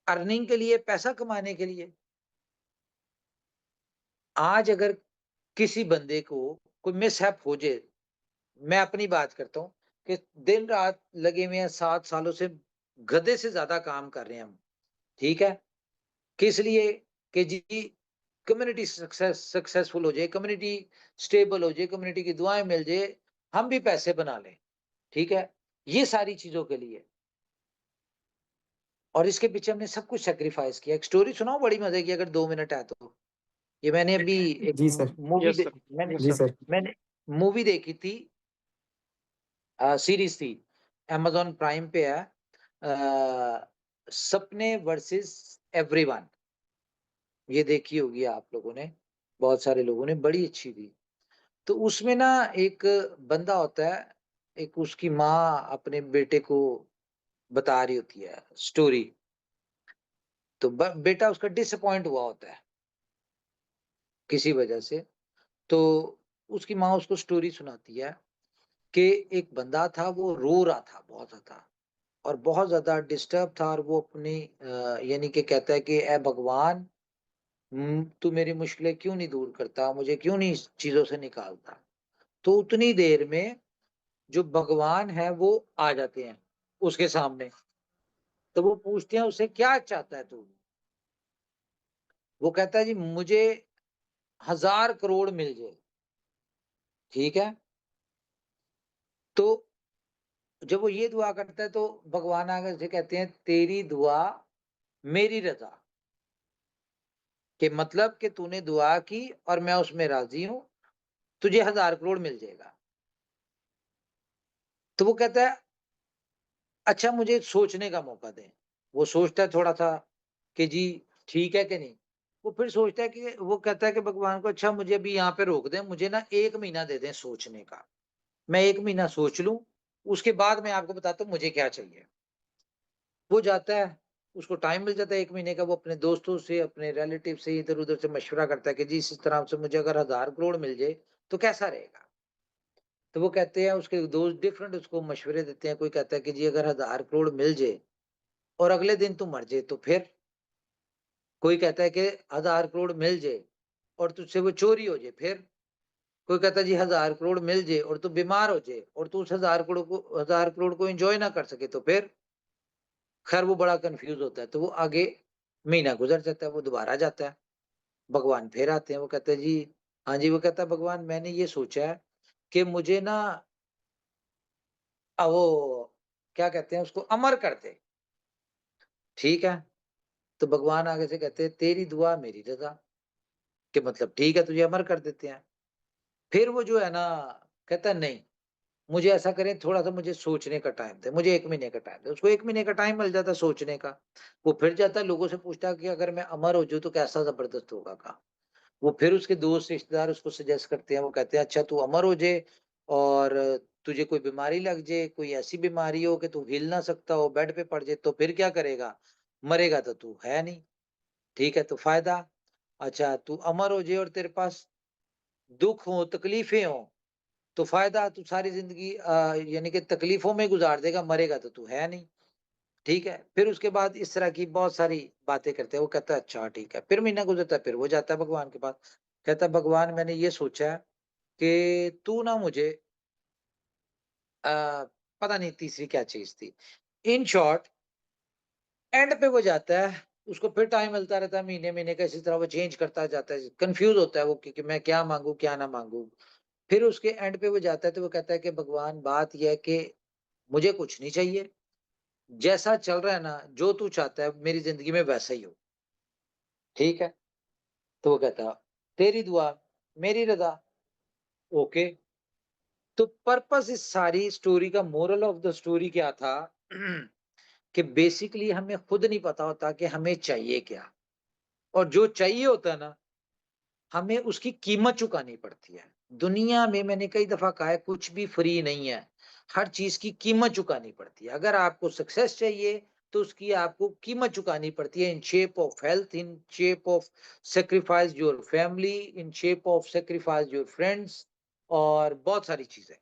अर्निंग के लिए, पैसा कमाने के लिए। आज अगर किसी बंदे को कोई मिसहैप हो जाए, मैं अपनी बात करता हूँ कि दिन-रात लगे हुए हैं, 7 सालों से गधे से ज़्यादा काम कर रहे हैं हम, ठीक है? किस लिए? कि जी, कम्युनिटी सक्सेसफुल हो जाए, कम्युनिटी स्टेबल हो जाए, कम्युनिटी की दुआएँ मिल जाए, हम भी पैसे बना लें, ठीक है? ये सारी चीज़ों के लिए। और इसके पीछे हमने सब कुछ सैक्रिफाइस किया। एक स्टोरी सुनाऊँ बड़ी मज़े की, अगर 2 मिनट है तो? ये मैंने अभी एक जी सर। मूवी यस सर, मैंने यस जी सर। सर। मैंने मूवी देखी थी, सीरीज़ थी, अमेज़न प्राइम पे है, सपने वर्सेस एवरीवन। ये देखी होगी आप लोगों ने, बहुत सारे लोगों ने, बड़ी अच्छी थी। तो उसमें ना एक बंदा होता है, एक उसकी माँ अपने बेटे को बता रही होती है स्टोरी। तो बेटा उसका डिसअपॉइंट हुआ होता है किसी वजह से। तो उसकी माँ उसको स्टोरी सुनाती है कि एक बंदा था, वो रो रहा था बहुत ज़्यादा और बहुत ज़्यादा डिस्टर्ब था। और वो अपनी यानी कि कहता है कि ए भगवान, तू मेरी मुश्किलें क्यों नहीं दूर करता, मुझे क्यों नहीं इस चीज़ों से निकालता। तो उतनी देर में जो भगवान है वो आ जाते हैं उसके सामने। तो वो पूछते हैं उससे, क्या चाहता है तू? वो कहता है, जी मुझे 1000 करोड़ मिल जाए, ठीक है? तो जब वो ये दुआ करता है, तो भगवान आगे से कहते हैं, तेरी दुआ मेरी रज़ा। कि मतलब कि तूने दुआ की और मैं उसमें राज़ी हूँ, तुझे 1000 करोड़ मिल जाएगा। तो वो कहता है, अच्छा मुझे सोचने का मौका दें। वो सोचता है थोड़ा-सा कि जी ठीक है कि नहीं। वो फिर सोचता है कि, वो कहता है कि भगवान को, अच्छा मुझे अभी यहाँ पे रोक दें, मुझे ना 1 महीना दे दें सोचने का। मैं 1 महीना सोच लूँ, उसके बाद मैं आपको बताता हूँ मुझे क्या चाहिए। वो जाता है, उसको टाइम मिल जाता है 1 महीने का। वो अपने दोस्तों से, अपने रिलेटिव से, इधर-उधर से मशवरा करता है कि जी इस तरह से मुझे अगर 1000 करोड़ मिल जाए तो कैसा रहेगा? तो वो कहते हैं, उसके दोस्त डिफरेंट उसको मशवरे देते हैं। कोई कहता है कि जी अगर 1000 करोड़ मिल जाए और अगले दिन तू मर जाए तो फिर? कोई कहता है कि 1000 करोड़ मिल जाए और तुझसे वो चोरी हो जाए, फिर? कोई कहता है जी 1000 करोड़ मिल जाए और तू बीमार हो जाए और तू उस 1000 करोड़ को एन्जॉय ना कर सके तो फिर? खैर वो बड़ा कन्फ्यूज़ होता है। तो वो आगे महीना गुज़र जाता है, वो दोबारा जाता है। भगवान फिर आते हैं, वो कहते हैं, जी हाँ जी। वो कहता है, भगवान मैंने ये सोचा है कि मुझे ना वो क्या कहते हैं उसको, अमर कर दे, ठीक है? तो भगवान आगे से कहते हैं, तेरी दुआ मेरी रज़ा। कि मतलब ठीक है, तुझे अमर कर देते हैं। फिर वो जो है ना, कहता है नहीं, मुझे ऐसा करें, थोड़ा-सा मुझे सोचने का टाइम दें, मुझे 1 महीने का टाइम दें। उसको 1 महीने का टाइम मिल जाता है सोचने का। वो फिर जाता है, लोगों से पूछता है कि अगर मैं अमर हो जाऊँ तो कैसा ज़बरदस्त होगा काम? वो फिर उसके दोस्त रिश्तेदार उसको सजेस्ट करते हैं, वो कहते हैं अच्छा तू अमर हो जाए और तुझे कोई बीमारी लग जाए, कोई ऐसी बीमारी हो कि तू हिल ना सकता हो, बेड पे पड़ जाए, तो फिर क्या करेगा? मरेगा तो तू है नहीं, ठीक है, तो फायदा। अच्छा तू अमर हो जाए और तेरे पास दुख हो, तकलीफें हो, तो फायदा, तू सारी जिंदगी यानी कि तकलीफों में गुजार देगा, मरेगा तो तू है नहीं, ठीक है। फिर उसके बाद इस तरह की बहुत सारी बातें करते हैं, वो कहता है अच्छा ठीक है। फिर महीना गुजरता है, फिर वो जाता है भगवान के पास, कहता है भगवान मैंने ये सोचा है कि तू ना मुझे पता नहीं तीसरी क्या चीज थी। इन शॉर्ट एंड पे वो जाता है, उसको फिर टाइम मिलता रहता है, महीने-महीने का इसी तरह वो चेंज करता जाता है, कंफ्यूज होता है वो कि मैं क्या माँगू, क्या ना माँगू। फिर उसके एंड पे वो जाता है तो वो कहता है कि भगवान बात ये है कि मुझे कुछ नहीं चाहिए, जैसा चल रहा है ना, जो तू चाहता है मेरी ज़िंदगी में वैसा ही हो, ठीक है? तो वो कहता है तेरी दुआ, मेरी रज़ा, ओके। तो पर्पस इस सारी स्टोरी का मोरल ऑफ द स्टोरी क्या था कि बेसिकली हमें खुद नहीं पता होता कि हमें चाहिए क्या, और जो चाहिए होता है ना हमें उसकी कीमत चुकानी पड़ती है। दुनिया में मैंने कई दफ़ा कहा है कुछ भी फ्री नहीं है। हर चीज़ की कीमत चुकानी पड़ती है। अगर आपको सक्सेस चाहिए तो उसकी आपको कीमत चुकानी पड़ती है in shape of health, in shape of sacrifice your family, in shape of sacrifice your friends और बहुत सारी चीज़ें।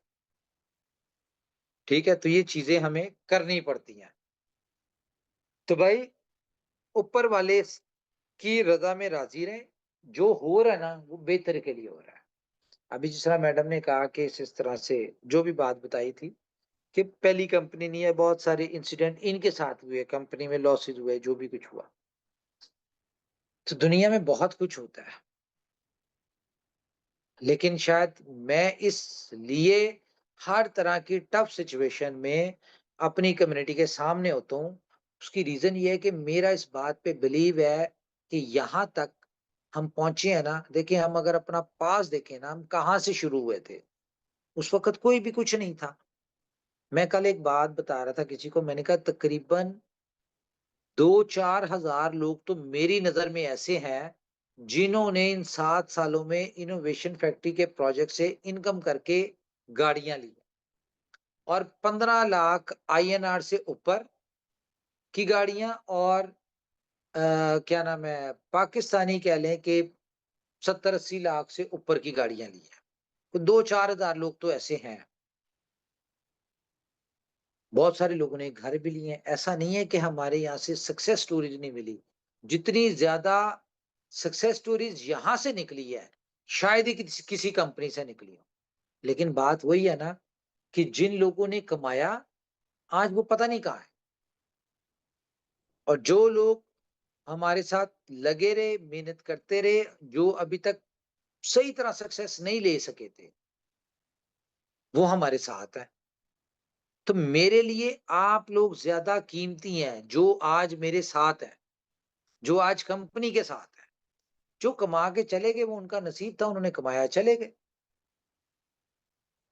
ठीक है? तो ये चीज़ें हमें करनी पड़ती हैं। तो भाई ऊपर वाले की रज़ा में राज़ी रहें। जो हो रहा है ना वो बेहतर के लिए हो रहा है। अभी जिस तरह मैडम ने कहा कि इस तरह से जो भी बात बताई थी कि पहली कंपनी नहीं है, बहुत सारे इंसिडेंट इनके साथ हुए, कंपनी में लॉसेस हुए, जो भी कुछ हुआ। तो दुनिया में बहुत कुछ होता है, लेकिन शायद मैं इसलिए हर तरह की टफ सिचुएशन में अपनी कम्युनिटी के सामने होता हूँ। उसकी रीजन ये है कि मेरा इस बात पे बिलीव है कि यहाँ तक हम पहुंचे हैं ना। देखिए हम अगर अपना पास देखें ना, हम कहाँ से शुरू हुए थे। उस वक्त कोई भी कुछ नहीं था। मैं कल एक बात बता रहा था किसी को, मैंने कहा तकरीबन 2-4 हज़ार लोग तो मेरी नज़र में ऐसे हैं, जिन्होंने इन 7 सालों में इनोवेशन फैक्ट्री के प्रोजेक्ट से इनकम करके गाड़ियाँ ली और 15 लाख आईएनआर से ऊपर की गाड़ियाँ और क्या नाम है, पाकिस्तानी कह लें कि 70-80 लाख से ऊपर की गाड़ियाँ ली हैं। तो 2-4 हज़ार लोग तो ऐसे हैं। बहुत सारे लोगों ने घर भी लिए हैं। ऐसा नहीं है कि हमारे यहाँ से सक्सेस स्टोरीज नहीं मिली। जितनी ज्यादा सक्सेस स्टोरीज यहाँ से निकली है, शायद ही किसी कंपनी से निकली हो। लेकिन बात वही है ना कि जिन लोगों ने कमाया आज वो पता नहीं कहाँ है, और जो लोग हमारे साथ लगे रहे, मेहनत करते रहे, जो अभी तक सही तरह सक्सेस नहीं ले सके थे, वो हमारे साथ है। तो मेरे लिए आप लोग ज्यादा कीमती हैं जो आज मेरे साथ है, जो आज कंपनी के साथ है। जो कमा के चले गए वो उनका नसीब था, उन्होंने कमाया चले गए।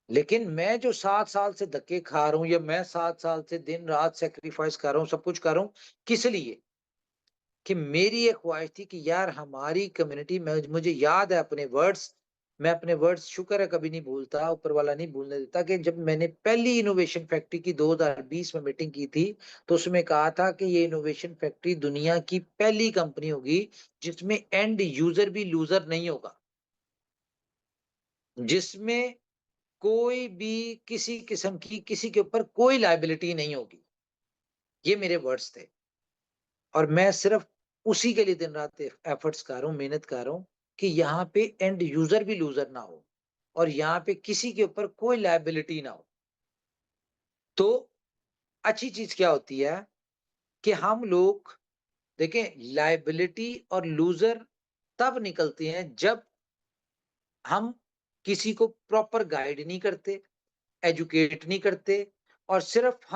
लेकिन मैं जो 7 साल से धक्के खा रहा हूँ, या मैं 7 साल से दिन रात सैक्रिफाइस कर रहा हूँ, सब कुछ कर रहा हूँ, किस लिए? कि मेरी एक ख्वाहिश थी कि यार हमारी कम्युनिटी में, मुझे याद है अपने वर्ड्स, मैं अपने वर्ड्स शुक्र है कभी नहीं भूलता, ऊपर वाला नहीं भूलने देता, कि जब मैंने पहली इनोवेशन फैक्ट्री की 2020 में मीटिंग की थी, तो उसमें कहा था कि ये इनोवेशन फैक्ट्री दुनिया की पहली कंपनी होगी जिसमें एंड यूजर भी लूजर नहीं होगा, जिसमें कोई भी किसी किस्म की किसी के ऊपर कोई लायबिलिटी नहीं होगी। ये मेरे वर्ड्स थे, और मैं सिर्फ उसी के लिए दिन रात एफर्ट्स कर रहा हूँ, मेहनत कर रहा हूँ कि यहाँ पे एंड यूजर भी लूजर ना हो, और यहाँ पे किसी के ऊपर कोई लायबिलिटी ना हो। तो अच्छी चीज क्या होती है कि हम लोग देखें, लायबिलिटी और लूजर तब निकलते हैं जब हम किसी को प्रॉपर गाइड नहीं करते, एजुकेट नहीं करते, और सिर्फ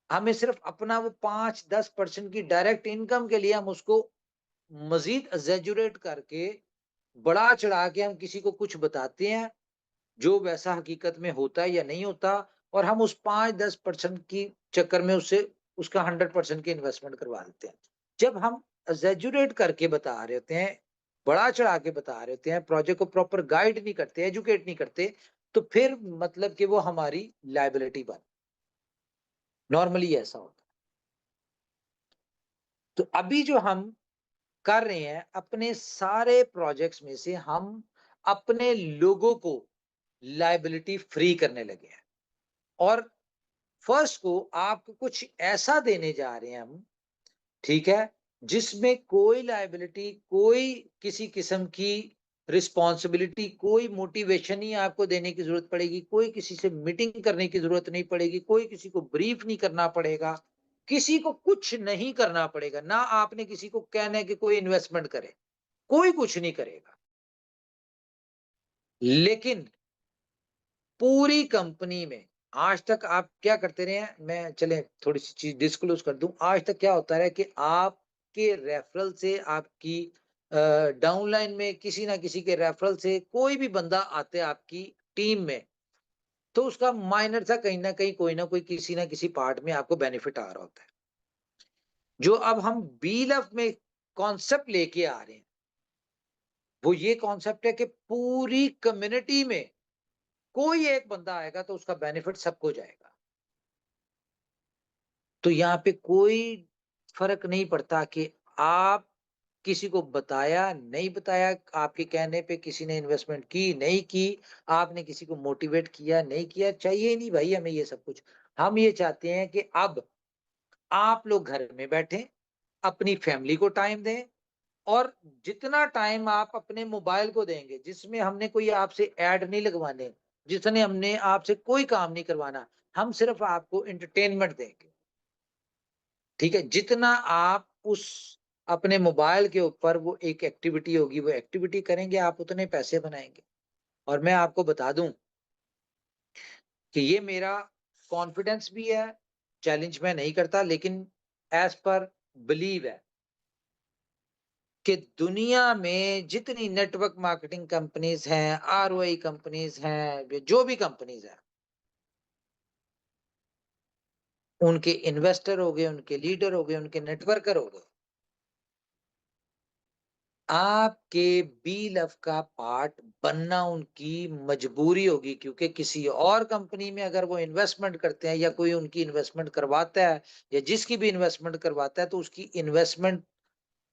हमें सिर्फ अपना वो 5-10% की डायरेक्ट इनकम के लिए हम उसको मजीद एग्जैजुरेट करके, बढ़ा चढ़ा के हम किसी को कुछ बताते हैं जो वैसा हकीकत में होता है या नहीं होता, और हम उस 5-10% की चक्कर में उससे उसका 100% की इन्वेस्टमेंट करवा देते हैं। जब हम एग्जैजुरेट करके बता रहे होते हैं, बढ़ा चढ़ा के बता रहे होते हैं, प्रोजेक्ट को प्रॉपर गाइड नहीं करते, एजुकेट नहीं करते, तो फिर मतलब कि वो हमारी लायबिलिटी बन, नॉर्मली ऐसा होता है। तो अभी जो हम कर रहे हैं, अपने सारे प्रोजेक्ट्स में से हम अपने लोगों को लायबिलिटी फ्री करने लगे हैं, और फर्स्ट को आपको कुछ ऐसा देने जा रहे हैं हम, ठीक है, जिसमें कोई लायबिलिटी, कोई किसी किस्म की रिस्पॉन्सिबिलिटी, कोई मोटिवेशन नहीं आपको देने की जरूरत पड़ेगी, कोई किसी से मीटिंग करने की जरूरत नहीं पड़ेगी, कोई किसी को ब्रीफ नहीं करना पड़ेगा, किसी को कुछ नहीं करना पड़ेगा, ना आपने किसी को कहना है कि कोई इन्वेस्टमेंट करे, कोई कुछ नहीं करेगा। लेकिन पूरी कंपनी में आज तक आप क्या करते रहे हैं, मैं चले थोड़ी सी चीज डिस्क्लोज कर दूं, आज तक क्या होता है कि आपके रेफरल से, आपकी डाउनलाइन में किसी ना किसी के रेफरल से कोई भी बंदा आते हैं आपकी टीम में, तो उसका माइनर सा कहीं ना कहीं कोई ना कोई किसी ना किसी पार्ट में आपको बेनिफिट आ रहा होता है। जो अब हम बीलफ में कॉन्सेप्ट लेके आ रहे हैं, वो ये कॉन्सेप्ट है कि पूरी कम्युनिटी में कोई एक बंदा आएगा तो उसका बेनिफिट सबको जाएगा। तो यहाँ पे कोई फर्क नहीं पड़ता कि आप किसी को बताया नहीं बताया, आपके कहने पे किसी ने इन्वेस्टमेंट की नहीं की, आपने किसी को मोटिवेट किया नहीं किया, चाहिए नहीं भाई हमें ये सब कुछ। हम ये चाहते हैं कि अब आप लोग घर में बैठे अपनी फैमिली को टाइम दें, और जितना टाइम आप अपने मोबाइल को देंगे, जिसमें हमने कोई आपसे ऐड नहीं लगवाने, जिसने हमने आपसे कोई काम नहीं करवाना, हम सिर्फ आपको एंटरटेनमेंट देंगे, ठीक है। जितना आप उस अपने मोबाइल के ऊपर वो एक एक्टिविटी होगी, वो एक्टिविटी करेंगे, आप उतने पैसे बनाएंगे। और मैं आपको बता दूं कि ये मेरा कॉन्फिडेंस भी है, चैलेंज मैं नहीं करता, लेकिन एज पर बिलीव है कि दुनिया में जितनी नेटवर्क मार्केटिंग कंपनीज हैं, आरओआई कंपनीज हैं, जो भी कंपनीज हैं, उनके इन्वेस्टर हो गए, उनके लीडर हो गए, उनके नेटवर्कर हो गए, आपके बीलफ का पार्ट बनना उनकी मजबूरी होगी, क्योंकि किसी और कंपनी में अगर वो इन्वेस्टमेंट करते हैं या कोई उनकी इन्वेस्टमेंट करवाता है, या जिसकी भी इन्वेस्टमेंट करवाता है, तो उसकी इन्वेस्टमेंट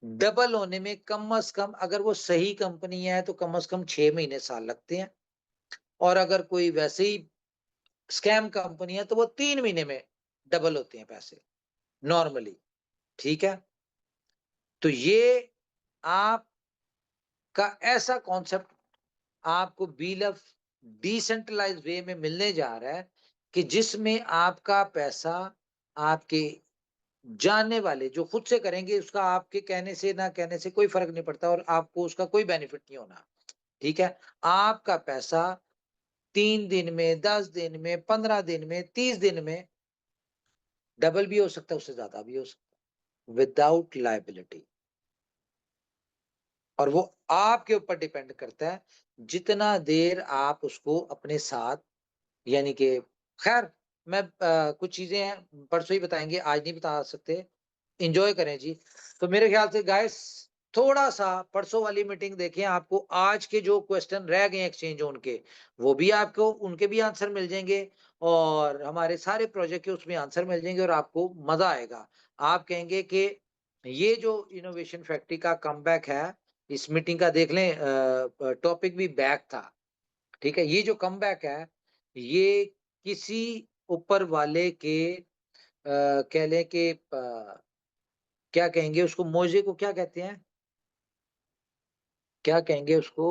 डबल होने में कम से कम, अगर वो सही कंपनी है तो कम से कम 6 महीने साल लगते हैं, और अगर कोई वैसे ही स्कैम कंपनी है तो वो 3 महीने में डबल होते हैं पैसे नॉर्मली, ठीक है। तो ये आप का ऐसा कॉन्सेप्ट आपको बीलफ डिसेंट्रलाइज वे में मिलने जा रहा है, कि जिसमें आपका पैसा आपके जानने वाले जो खुद से करेंगे, उसका आपके कहने से ना कहने से कोई फर्क नहीं पड़ता, और आपको उसका कोई बेनिफिट नहीं होना, ठीक है। आपका पैसा 3 दिन में, 10 दिन में, 15 दिन में, 30 दिन में डबल भी हो सकता है, उससे ज्यादा भी हो सकता है, विदाउट लायबिलिटी। और वो आपके ऊपर डिपेंड करता है, जितना देर आप उसको अपने साथ, यानी कि खैर मैं कुछ चीजें हैं परसों ही बताएंगे, आज नहीं बता सकते, एंजॉय करें जी। तो मेरे ख्याल से गाइस, थोड़ा सा परसों वाली मीटिंग देखें, आपको आज के जो क्वेश्चन रह गए एक्सचेंज उनके, वो भी आपको उनके भी आंसर मिल जाएंगे, और हमारे सारे प्रोजेक्ट के उसमें आंसर मिल जाएंगे, और आपको मजा आएगा। आप कहेंगे कि ये जो इनोवेशन फैक्ट्री का कमबैक है, इस मीटिंग का देख लें, टॉपिक भी बैक था, ठीक है। ये जो कमबैक है, ये किसी ऊपर वाले के कह लें कि क्या कहेंगे उसको, मोजे को क्या कहते हैं, क्या कहेंगे उसको,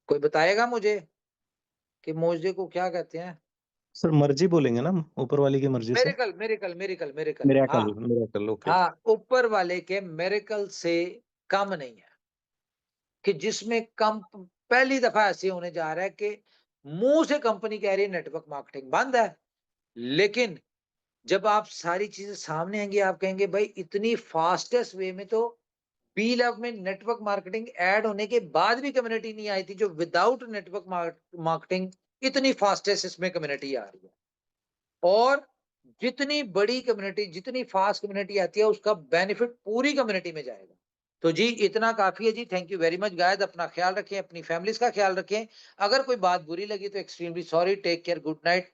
कोई बताएगा मुझे कि मोजे को क्या कहते हैं? सर मर्जी बोलेंगे ना हम, ऊपर वाले की मर्जी से। मेरेकल, मेरेकल, मेरेकल, मेरेकल, हाँ। Miracle, miracle, okay. हाँ, ऊपर वाले के मेरेकल से कम नहीं है, कि जिसमें कम पहली दफा ऐसे होने जा रहा है कि मुंह से कंपनी कह रही है नेटवर्क मार्केटिंग बंद है, लेकिन जब आप सारी चीजें सामने आएंगी, आप कहेंगे भाई इतनी फास्टेस्ट वे में तो बी लैब में नेटवर्क मार्केटिंग ऐड होने के बाद भी कम्युनिटी नहीं आई थी, जो विदाउट नेटवर्क मार्केटिंग इतनी फास्टेस्ट इसमें कम्युनिटी आ रही है। और जितनी बड़ी कम्युनिटी, जितनी फास्ट कम्युनिटी आती है, उसका बेनिफिट पूरी कम्युनिटी में जाएगा। तो जी इतना काफी है जी। Thank you very much guys. अपना ख्याल रखें, अपनी फैमिलीज का ख्याल रखें। अगर कोई बात बुरी लगी तो extremely sorry. Take care, good night.